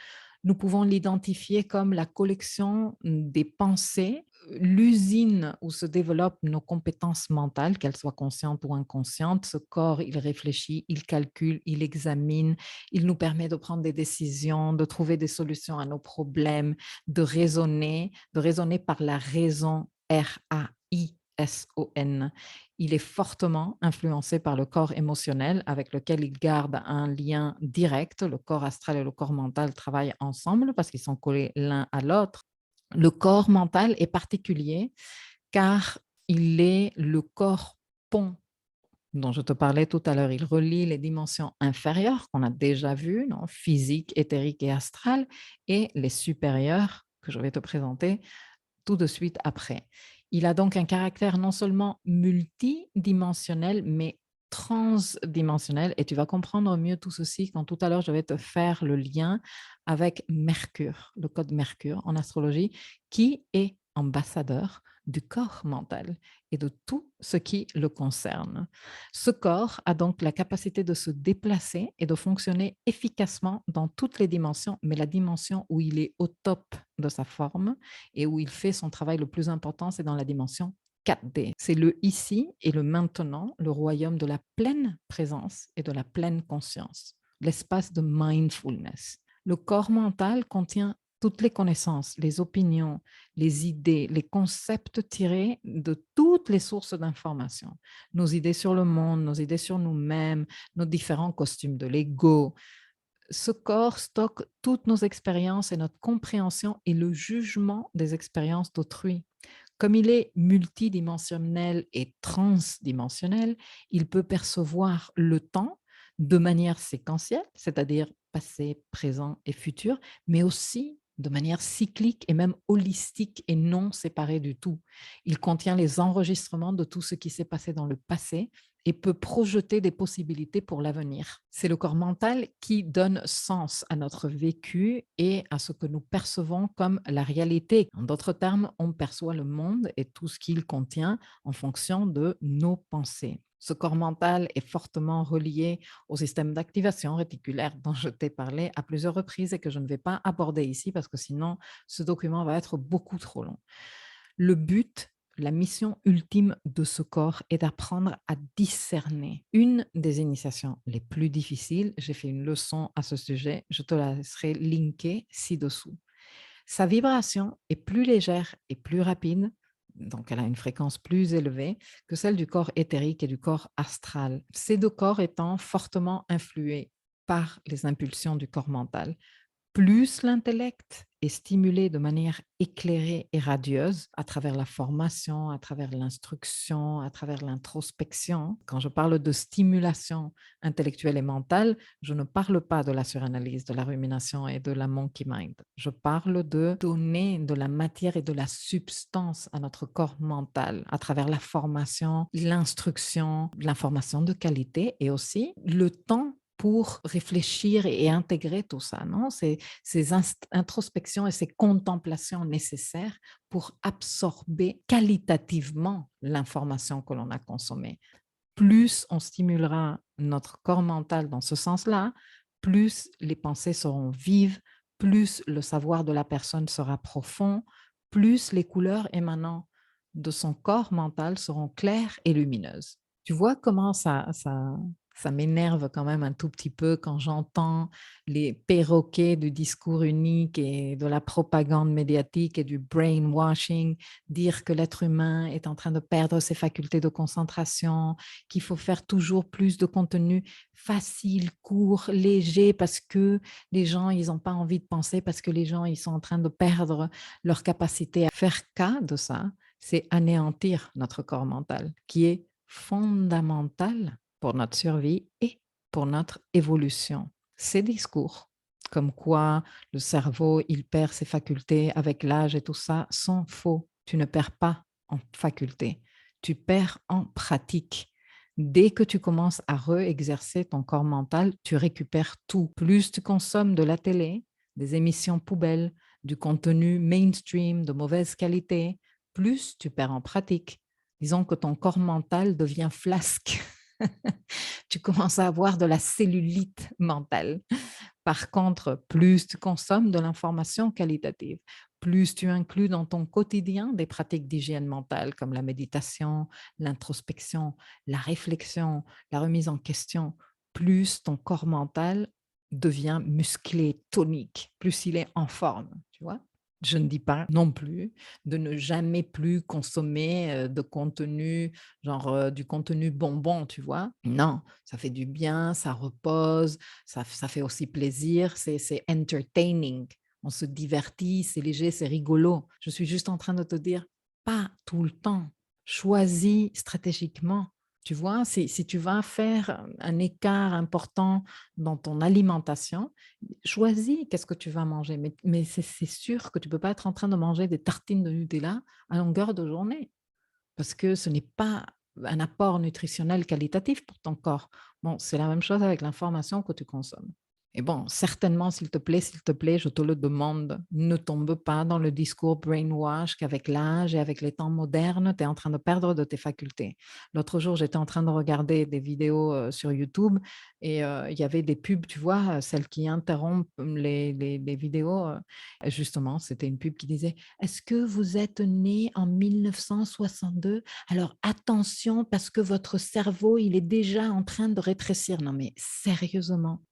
Nous pouvons l'identifier comme la collection des pensées, l'usine où se développent nos compétences mentales, qu'elles soient conscientes ou inconscientes. Ce corps, il réfléchit, il calcule, il examine, il nous permet de prendre des décisions, de trouver des solutions à nos problèmes, de raisonner par la raison, R-A-I-S-O-N. Il est fortement influencé par le corps émotionnel avec lequel il garde un lien direct. Le corps astral et le corps mental travaillent ensemble parce qu'ils sont collés l'un à l'autre. Le corps mental est particulier car il est le corps pont dont je te parlais tout à l'heure. Il relie les dimensions inférieures qu'on a déjà vues, non, physique, éthérique et astrale, et les supérieures que je vais te présenter tout de suite après. Il a donc un caractère non seulement multidimensionnel, mais transdimensionnel. Et tu vas comprendre mieux tout ceci quand tout à l'heure, je vais te faire le lien avec Mercure, le code Mercure en astrologie, qui est ambassadeur du corps mental et de tout ce qui le concerne. Ce corps a donc la capacité de se déplacer et de fonctionner efficacement dans toutes les dimensions, mais la dimension où il est au top de sa forme et où il fait son travail le plus important, c'est dans la dimension 4D. C'est le ici et le maintenant, le royaume de la pleine présence et de la pleine conscience, l'espace de mindfulness. Le corps mental contient toutes les connaissances, les opinions, les idées, les concepts tirés de toutes les sources d'informations. Nos idées sur le monde, nos idées sur nous-mêmes, nos différents costumes de l'ego. Ce corps stocke toutes nos expériences et notre compréhension et le jugement des expériences d'autrui. Comme il est multidimensionnel et transdimensionnel, il peut percevoir le temps de manière séquentielle, c'est-à-dire passé, présent et futur, mais aussi de manière cyclique et même holistique et non séparée du tout. Il contient les enregistrements de tout ce qui s'est passé dans le passé et peut projeter des possibilités pour l'avenir. C'est le corps mental qui donne sens à notre vécu et à ce que nous percevons comme la réalité. En d'autres termes, on perçoit le monde et tout ce qu'il contient en fonction de nos pensées. Ce corps mental est fortement relié au système d'activation réticulaire dont je t'ai parlé à plusieurs reprises et que je ne vais pas aborder ici parce que sinon ce document va être beaucoup trop long. Le but, la mission ultime de ce corps est d'apprendre à discerner. Une des initiations les plus difficiles, j'ai fait une leçon à ce sujet, je te la laisserai linker ci-dessous. Sa vibration est plus légère et plus rapide, donc elle a une fréquence plus élevée que celle du corps éthérique et du corps astral. Ces deux corps étant fortement influés par les impulsions du corps mental. Plus l'intellect est stimulé de manière éclairée et radieuse à travers la formation, à travers l'instruction, à travers l'introspection. Quand je parle de stimulation intellectuelle et mentale, je ne parle pas de la suranalyse, de la rumination et de la monkey mind. Je parle de donner de la matière et de la substance à notre corps mental à travers la formation, l'instruction, l'information de qualité et aussi le temps pour réfléchir et intégrer tout ça, non? Ces introspections et ces contemplations nécessaires pour absorber qualitativement l'information que l'on a consommée. Plus on stimulera notre corps mental dans ce sens-là, plus les pensées seront vives, plus le savoir de la personne sera profond, plus les couleurs émanant de son corps mental seront claires et lumineuses. Tu vois comment ça m'énerve quand même un tout petit peu quand j'entends les perroquets du discours unique et de la propagande médiatique et du brainwashing dire que l'être humain est en train de perdre ses facultés de concentration, qu'il faut faire toujours plus de contenu facile, court, léger, parce que les gens, ils n'ont pas envie de penser, parce que les gens, ils sont en train de perdre leur capacité à faire cas de ça, c'est anéantir notre corps mental, qui est fondamental pour notre survie et pour notre évolution. Ces discours, comme quoi le cerveau, il perd ses facultés avec l'âge et tout ça, sont faux. Tu ne perds pas en faculté, tu perds en pratique. Dès que tu commences à re-exercer ton corps mental, tu récupères tout. Plus tu consommes de la télé, des émissions poubelles, du contenu mainstream de mauvaise qualité, plus tu perds en pratique. Disons que ton corps mental devient flasque. Tu commences à avoir de la cellulite mentale. Par contre, plus tu consommes de l'information qualitative, plus tu inclus dans ton quotidien des pratiques d'hygiène mentale comme la méditation, l'introspection, la réflexion, la remise en question, plus ton corps mental devient musclé, tonique, plus il est en forme, tu vois. Je ne dis pas non plus de ne jamais plus consommer de contenu, genre du contenu bonbon, tu vois. Non, ça fait du bien, ça repose, ça fait aussi plaisir, c'est entertaining. On se divertit, c'est léger, c'est rigolo. Je suis juste en train de te dire, pas tout le temps. Choisis stratégiquement. Tu vois, si tu vas faire un écart important dans ton alimentation, choisis qu'est-ce que tu vas manger. Mais c'est sûr que tu ne peux pas être en train de manger des tartines de Nutella à longueur de journée parce que ce n'est pas un apport nutritionnel qualitatif pour ton corps. Bon, c'est la même chose avec l'information que tu consommes. Et bon, certainement, s'il te plaît, je te le demande, ne tombe pas dans le discours brainwash qu'avec l'âge et avec les temps modernes, tu es en train de perdre de tes facultés. L'autre jour, j'étais en train de regarder des vidéos sur YouTube et il y avait des pubs, tu vois, celles qui interrompent les vidéos. Justement, c'était une pub qui disait, est-ce que vous êtes né en 1962? Alors attention parce que votre cerveau, il est déjà en train de rétrécir. Non mais sérieusement,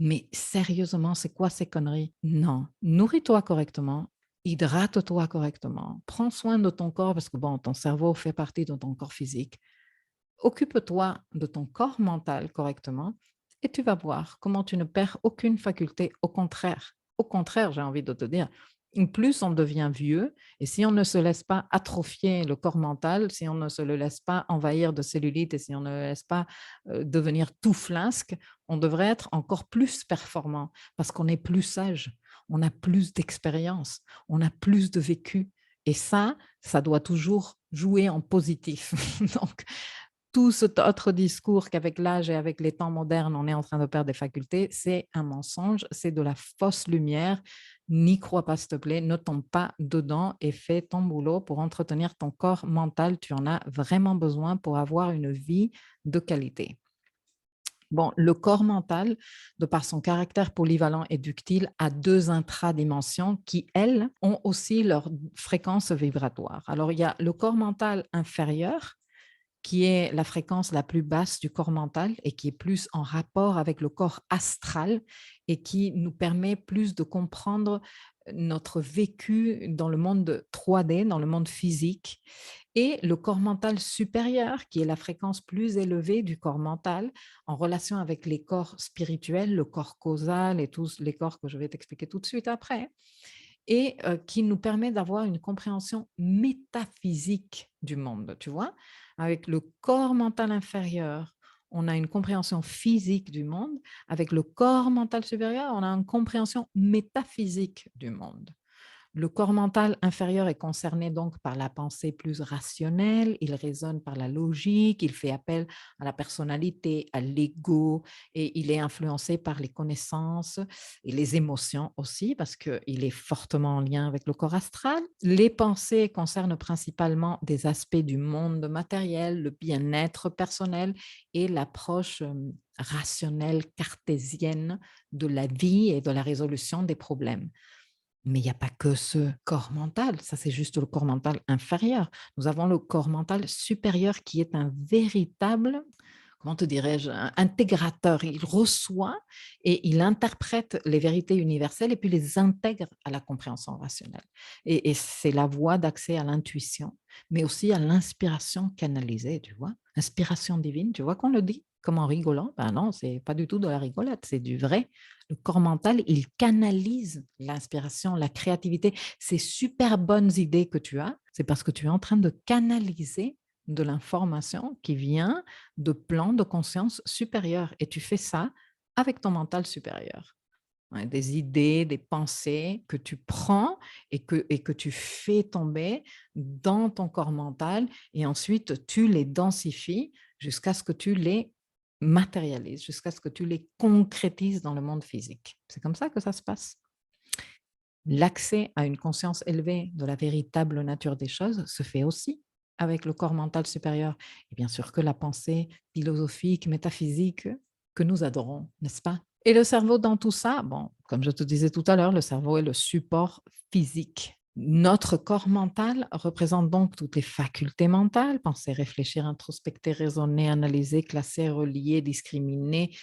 c'est quoi ces conneries? Non, nourris-toi correctement, hydrate-toi correctement, prends soin de ton corps parce que bon, ton cerveau fait partie de ton corps physique. Occupe-toi de ton corps mental correctement et tu vas voir comment tu ne perds aucune faculté. Au contraire, j'ai envie de te dire, plus on devient vieux et si on ne se laisse pas atrophier le corps mental, si on ne se le laisse pas envahir de cellulite et si on ne le laisse pas devenir tout flasque, on devrait être encore plus performant parce qu'on est plus sage, on a plus d'expérience, on a plus de vécu. Et ça doit toujours jouer en positif. Donc, tout cet autre discours qu'avec l'âge et avec les temps modernes, on est en train de perdre des facultés, c'est un mensonge, c'est de la fausse lumière. N'y crois pas, s'il te plaît, ne tombe pas dedans et fais ton boulot pour entretenir ton corps mental. Tu en as vraiment besoin pour avoir une vie de qualité. Bon, le corps mental, de par son caractère polyvalent et ductile, a deux intradimensions qui, elles, ont aussi leur fréquence vibratoire. Alors, il y a le corps mental inférieur, qui est la fréquence la plus basse du corps mental et qui est plus en rapport avec le corps astral et qui nous permet plus de comprendre notre vécu dans le monde 3D, dans le monde physique, et le corps mental supérieur, qui est la fréquence plus élevée du corps mental, en relation avec les corps spirituels, le corps causal et tous les corps que je vais t'expliquer tout de suite après, et qui nous permet d'avoir une compréhension métaphysique du monde, tu vois. Avec le corps mental inférieur, on a une compréhension physique du monde. Avec le corps mental supérieur, on a une compréhension métaphysique du monde. Le corps mental inférieur est concerné donc par la pensée plus rationnelle, il raisonne par la logique, il fait appel à la personnalité, à l'ego, et il est influencé par les connaissances et les émotions aussi, parce qu'il est fortement en lien avec le corps astral. Les pensées concernent principalement des aspects du monde matériel, le bien-être personnel et l'approche rationnelle cartésienne de la vie et de la résolution des problèmes. Mais il n'y a pas que ce corps mental, ça c'est juste le corps mental inférieur. Nous avons le corps mental supérieur qui est un véritable, comment te dirais-je, un intégrateur. Il reçoit et il interprète les vérités universelles et puis les intègre à la compréhension rationnelle. Et c'est la voie d'accès à l'intuition, mais aussi à l'inspiration canalisée, tu vois. Inspiration divine, tu vois qu'on le dit comme en rigolant. Ben non, c'est pas du tout de la rigolade, c'est du vrai. Le corps mental, il canalise l'inspiration, la créativité. Ces super bonnes idées que tu as, c'est parce que tu es en train de canaliser de l'information qui vient de plans de conscience supérieurs. Et tu fais ça avec ton mental supérieur. Ouais, des idées, des pensées que tu prends et que tu fais tomber dans ton corps mental et ensuite tu les densifies jusqu'à ce que tu les matérialises, jusqu'à ce que tu les concrétises dans le monde physique. C'est comme ça que ça se passe. L'accès à une conscience élevée de la véritable nature des choses se fait aussi avec le corps mental supérieur. Et bien sûr que la pensée philosophique, métaphysique que nous adorons, n'est-ce pas? Et le cerveau dans tout ça, bon, comme je te disais tout à l'heure, le cerveau est le support physique. Notre corps mental représente donc toutes les facultés mentales, penser, réfléchir, introspecter, raisonner, analyser, classer, relier, discriminer,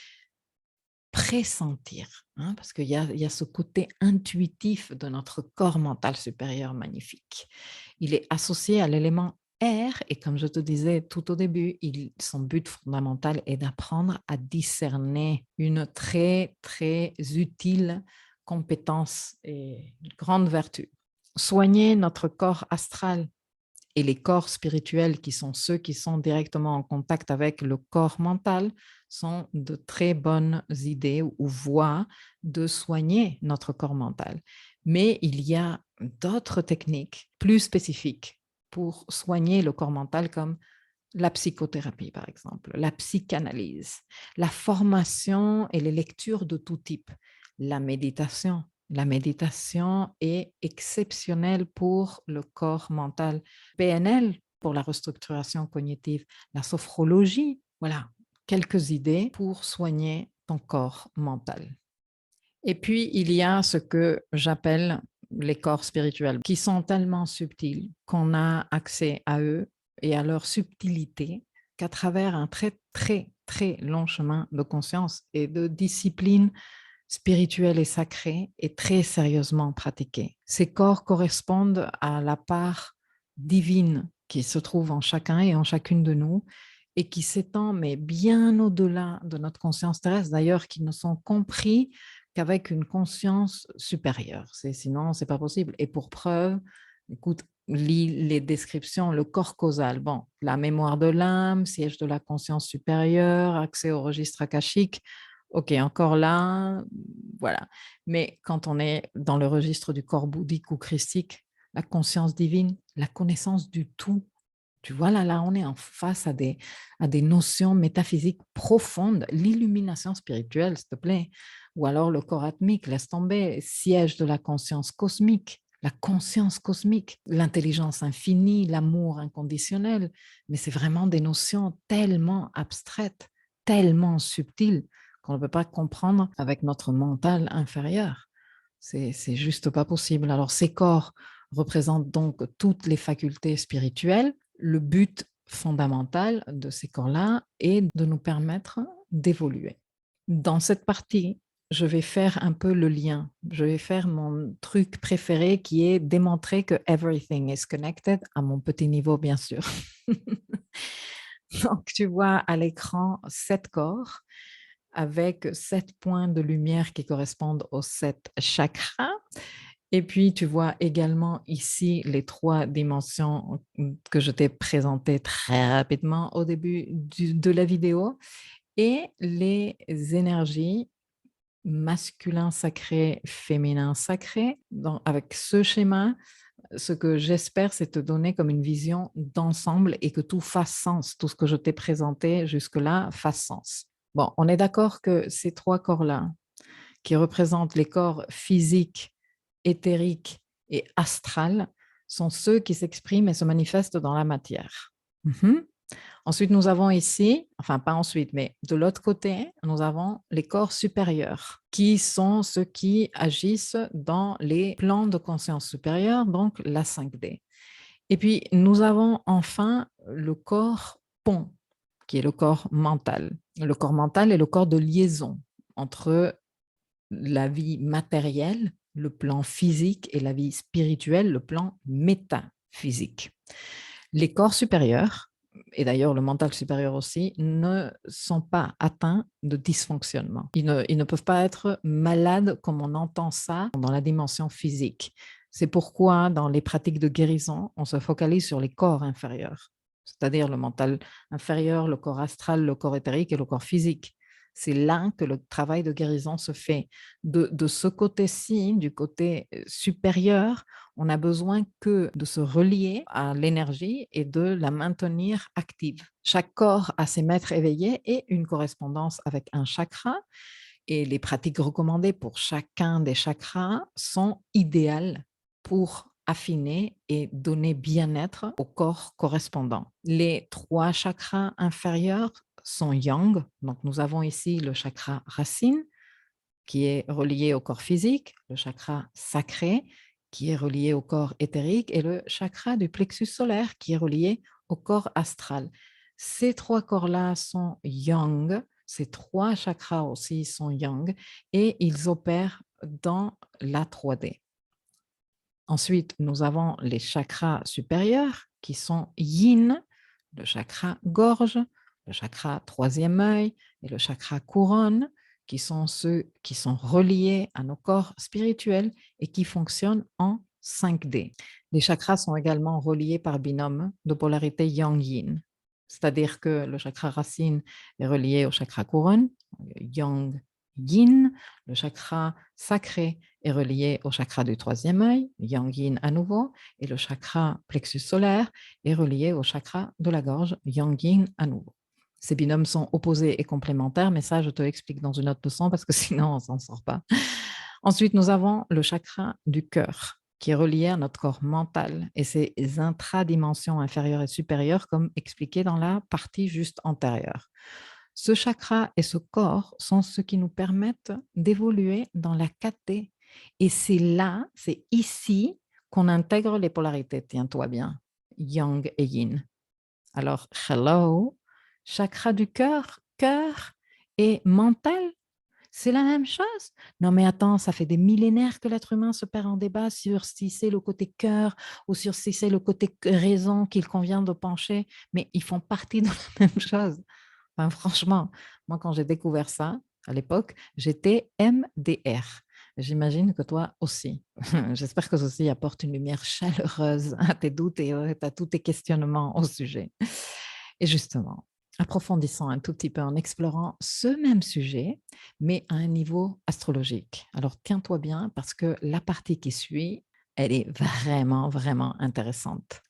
pressentir, hein, parce qu'il y a ce côté intuitif de notre corps mental supérieur magnifique. Il est associé à l'élément air et comme je te disais tout au début, son but fondamental est d'apprendre à discerner une très, très utile compétence et une grande vertu. Soigner notre corps astral et les corps spirituels, qui sont ceux qui sont directement en contact avec le corps mental, sont de très bonnes idées ou voies de soigner notre corps mental. Mais il y a d'autres techniques plus spécifiques pour soigner le corps mental, comme la psychothérapie, par exemple, la psychanalyse, la formation et les lectures de tout type, la méditation. La méditation est exceptionnelle pour le corps mental. PNL pour la restructuration cognitive, la sophrologie, voilà, quelques idées pour soigner ton corps mental. Et puis, il y a ce que j'appelle les corps spirituels, qui sont tellement subtils qu'on a accès à eux et à leur subtilité qu'à travers un très, très, très long chemin de conscience et de discipline spirituel et sacré est très sérieusement pratiqué. Ces corps correspondent à la part divine qui se trouve en chacun et en chacune de nous et qui s'étend mais bien au-delà de notre conscience terrestre, d'ailleurs qui ne sont compris qu'avec une conscience supérieure. Sinon, ce n'est pas possible. Et pour preuve, écoute, lis les descriptions, le corps causal, bon, la mémoire de l'âme, siège de la conscience supérieure, accès au registre akashique, ok, encore là, voilà. Mais quand on est dans le registre du corps bouddhique ou christique, la conscience divine, la connaissance du tout, tu vois, là, on est en face à des notions métaphysiques profondes, l'illumination spirituelle, s'il te plaît, ou alors le corps atmique, laisse tomber, siège de la conscience cosmique, la conscience cosmique, l'intelligence infinie, l'amour inconditionnel, mais c'est vraiment des notions tellement abstraites, tellement subtiles qu'on ne peut pas comprendre avec notre mental inférieur. C'est juste pas possible. Alors ces corps représentent donc toutes les facultés spirituelles. Le but fondamental de ces corps-là est de nous permettre d'évoluer. Dans cette partie, je vais faire un peu le lien. Je vais faire mon truc préféré qui est démontrer que everything is connected à mon petit niveau, bien sûr. Donc, tu vois à l'écran 7 corps avec 7 points de lumière qui correspondent aux 7 chakras. Et puis, tu vois également ici les 3 dimensions que je t'ai présentées très rapidement au début de la vidéo et les énergies masculin sacré, féminin sacré. Avec ce schéma, ce que j'espère, c'est te donner comme une vision d'ensemble et que tout fasse sens, tout ce que je t'ai présenté jusque-là fasse sens. Bon, on est d'accord que ces 3 corps-là, qui représentent les corps physiques, éthériques et astral, sont ceux qui s'expriment et se manifestent dans la matière. Ensuite, nous avons ici, enfin pas ensuite, mais de l'autre côté, nous avons les corps supérieurs, qui sont ceux qui agissent dans les plans de conscience supérieure, donc la 5D. Et puis, nous avons enfin le corps pont, qui est le corps mental. Le corps mental est le corps de liaison entre la vie matérielle, le plan physique, et la vie spirituelle, le plan métaphysique. Les corps supérieurs, et d'ailleurs le mental supérieur aussi, ne sont pas atteints de dysfonctionnement. Ils ne peuvent pas être malades comme on entend ça dans la dimension physique. C'est pourquoi dans les pratiques de guérison, on se focalise sur les corps inférieurs, c'est-à-dire le mental inférieur, le corps astral, le corps éthérique et le corps physique. C'est là que le travail de guérison se fait. De ce côté-ci, du côté supérieur, on n'a besoin que de se relier à l'énergie et de la maintenir active. Chaque corps a ses maîtres éveillés et une correspondance avec un chakra. Et les pratiques recommandées pour chacun des chakras sont idéales pour affiner et donner bien-être au corps correspondant. Les 3 chakras inférieurs sont yang. Donc, nous avons ici le chakra racine qui est relié au corps physique, le chakra sacré qui est relié au corps éthérique et le chakra du plexus solaire qui est relié au corps astral. Ces 3 corps-là sont yang, ces 3 chakras aussi sont yang et ils opèrent dans la 3D. Ensuite, nous avons les chakras supérieurs qui sont yin, le chakra gorge, le chakra troisième œil et le chakra couronne, qui sont ceux qui sont reliés à nos corps spirituels et qui fonctionnent en 5D. Les chakras sont également reliés par binôme de polarité yang-yin, c'est-à-dire que le chakra racine est relié au chakra couronne, yang-yin, le chakra sacré est relié au chakra du troisième œil, yang-yin à nouveau, et le chakra plexus solaire est relié au chakra de la gorge, yang-yin à nouveau. Ces binômes sont opposés et complémentaires, mais ça, je te l'explique dans une autre leçon parce que sinon, on ne s'en sort pas. Ensuite, nous avons le chakra du cœur qui est relié à notre corps mental et ses intradimensions inférieures et supérieures, comme expliqué dans la partie juste antérieure. Ce chakra et ce corps sont ceux qui nous permettent d'évoluer dans la 4D. Et c'est là, c'est ici qu'on intègre les polarités, tiens-toi bien, yang et yin. Alors, hello, chakra du cœur, cœur et mental, C'est la même chose. Non, mais attends, ça fait des millénaires que l'être humain se perd en débat sur si c'est le côté cœur ou sur si c'est le côté raison qu'il convient de pencher, mais ils font partie de la même chose. Enfin, franchement, moi, quand j'ai découvert ça, à l'époque, j'étais MDR. J'imagine que toi aussi. J'espère que ceci apporte une lumière chaleureuse à tes doutes et à tous tes questionnements au sujet. Et justement, approfondissant un tout petit peu en explorant ce même sujet, mais à un niveau astrologique. Alors, tiens-toi bien parce que la partie qui suit, elle est vraiment, vraiment intéressante.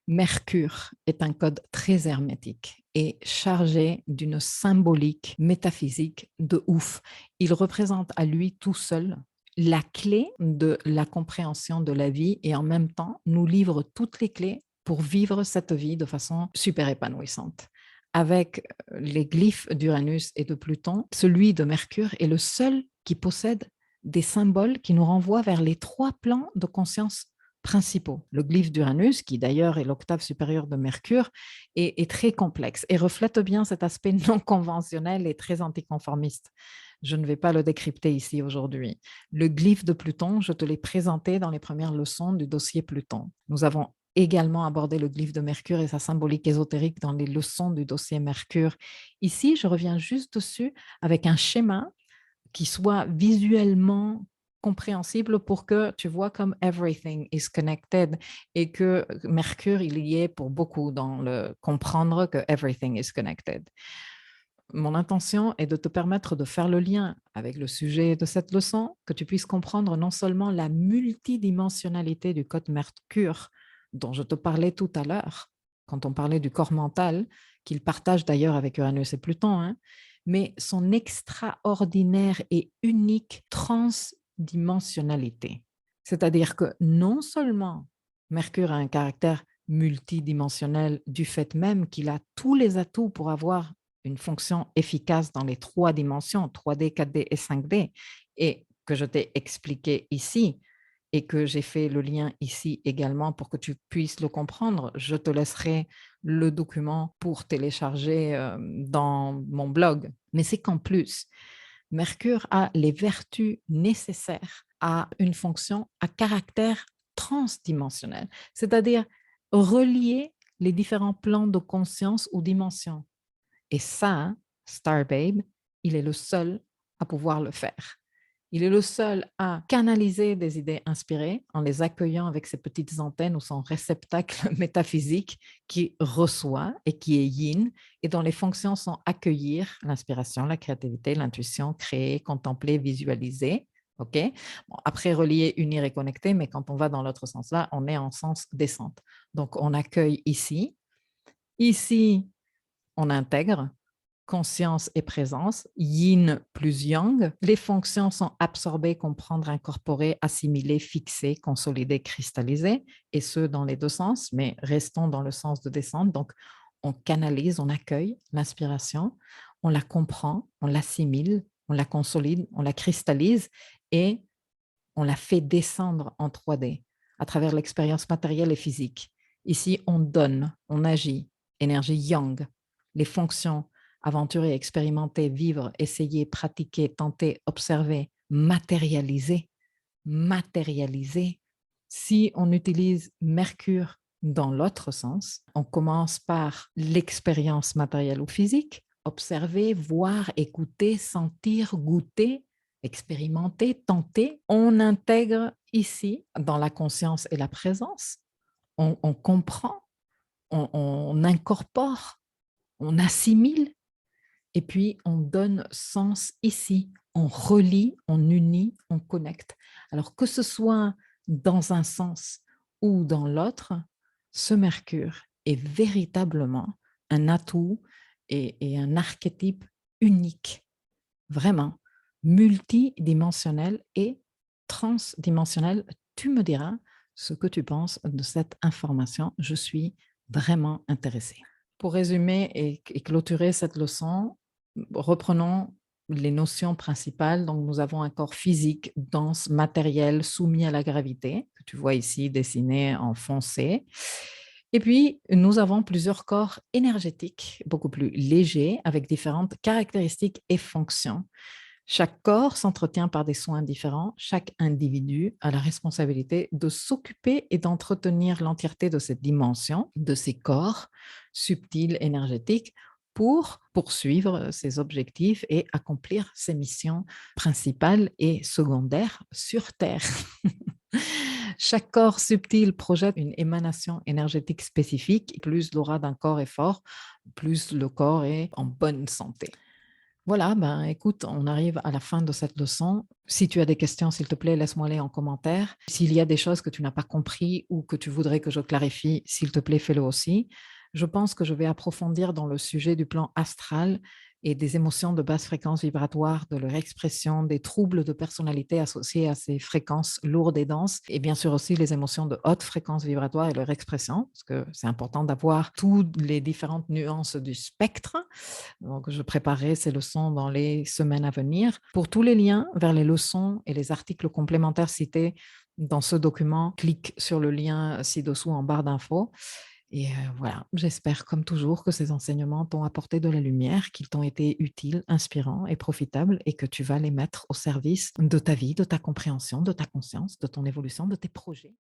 Mercure est un code très hermétique et chargé d'une symbolique métaphysique de ouf. Il représente à lui tout seul la clé de la compréhension de la vie et en même temps nous livre toutes les clés pour vivre cette vie de façon super épanouissante. Avec les glyphes d'Uranus et de Pluton, celui de Mercure est le seul qui possède des symboles qui nous renvoient vers les trois plans de conscience principaux. Le glyphe d'Uranus, qui d'ailleurs est l'octave supérieure de Mercure, est très complexe et reflète bien cet aspect non conventionnel et très anticonformiste. Je ne vais pas le décrypter ici aujourd'hui. Le glyphe de Pluton, je te l'ai présenté dans les premières leçons du dossier Pluton. Nous avons également abordé le glyphe de Mercure et sa symbolique ésotérique dans les leçons du dossier Mercure. Ici, je reviens juste dessus avec un schéma qui soit visuellement compréhensible pour que tu vois comme everything is connected et que Mercure, il y est pour beaucoup dans le comprendre que everything is connected. Mon intention est de te permettre de faire le lien avec le sujet de cette leçon, que tu puisses comprendre non seulement la multidimensionnalité du code Mercure dont je te parlais tout à l'heure, quand on parlait du corps mental, qu'il partage d'ailleurs avec Uranus et Pluton, hein, mais son extraordinaire et unique transdimensionnalité. C'est-à-dire que non seulement Mercure a un caractère multidimensionnel du fait même qu'il a tous les atouts pour avoir une fonction efficace dans les trois dimensions, 3D, 4D et 5D, et que je t'ai expliqué ici, et que j'ai fait le lien ici également pour que tu puisses le comprendre. Je te laisserai le document pour télécharger dans mon blog. Mais c'est qu'en plus, Mercure a les vertus nécessaires à une fonction à caractère transdimensionnel, c'est-à-dire relier les différents plans de conscience ou dimensions. Et ça, Starbabe, il est le seul à pouvoir le faire. Il est le seul à canaliser des idées inspirées en les accueillant avec ses petites antennes ou son réceptacle métaphysique qui reçoit et qui est yin et dont les fonctions sont accueillir l'inspiration, la créativité, l'intuition, créer, contempler, visualiser. OK? Bon, après, relier, unir et connecter, mais quand on va dans l'autre sens-là, on est en sens descente. Donc, on accueille ici. Ici, on intègre conscience et présence, yin plus yang. Les fonctions sont absorbées, comprendre, incorporer, assimiler, fixer, consolider, cristalliser, et ce dans les deux sens, mais restons dans le sens de descente. Donc, on canalise, on accueille l'inspiration, on la comprend, on l'assimile, on la consolide, on la cristallise et on la fait descendre en 3D à travers l'expérience matérielle et physique. Ici, on donne, on agit, énergie yang, les fonctions aventurer, expérimenter, vivre, essayer, pratiquer, tenter, observer, matérialiser, matérialiser. Si on utilise Mercure dans l'autre sens, on commence par l'expérience matérielle ou physique, observer, voir, écouter, sentir, goûter, expérimenter, tenter. On intègre ici, dans la conscience et la présence, on comprend, on incorpore, on assimile, et puis on donne sens ici. On relie, on unit, on connecte. Alors que ce soit dans un sens ou dans l'autre, ce Mercure est véritablement un atout et un archétype unique, vraiment multidimensionnel et transdimensionnel. Tu me diras ce que tu penses de cette information. Je suis vraiment intéressée. Pour résumer et clôturer cette leçon, reprenons les notions principales. Donc, nous avons un corps physique, dense, matériel, soumis à la gravité, que tu vois ici dessiné en foncé. Et puis, nous avons plusieurs corps énergétiques, beaucoup plus légers, avec différentes caractéristiques et fonctions. Chaque corps s'entretient par des soins différents. Chaque individu a la responsabilité de s'occuper et d'entretenir l'entièreté de cette dimension, de ces corps subtils, énergétiques, pour poursuivre ses objectifs et accomplir ses missions principales et secondaires sur Terre. Chaque corps subtil projette une émanation énergétique spécifique. Plus l'aura d'un corps est fort, plus le corps est en bonne santé. Voilà, ben écoute, on arrive à la fin de cette leçon. Si tu as des questions, s'il te plaît, laisse-moi les en commentaire. S'il y a des choses que tu n'as pas compris ou que tu voudrais que je clarifie, s'il te plaît, fais-le aussi. Je pense que je vais approfondir dans le sujet du plan astral et des émotions de basse fréquence vibratoire, de leur expression, des troubles de personnalité associés à ces fréquences lourdes et denses, et bien sûr aussi les émotions de haute fréquence vibratoire et leur expression, parce que c'est important d'avoir toutes les différentes nuances du spectre. Donc, je préparerai ces leçons dans les semaines à venir. Pour tous les liens vers les leçons et les articles complémentaires cités dans ce document, clique sur le lien ci-dessous en barre d'infos. Et voilà, j'espère comme toujours que ces enseignements t'ont apporté de la lumière, qu'ils t'ont été utiles, inspirants et profitables et que tu vas les mettre au service de ta vie, de ta compréhension, de ta conscience, de ton évolution, de tes projets.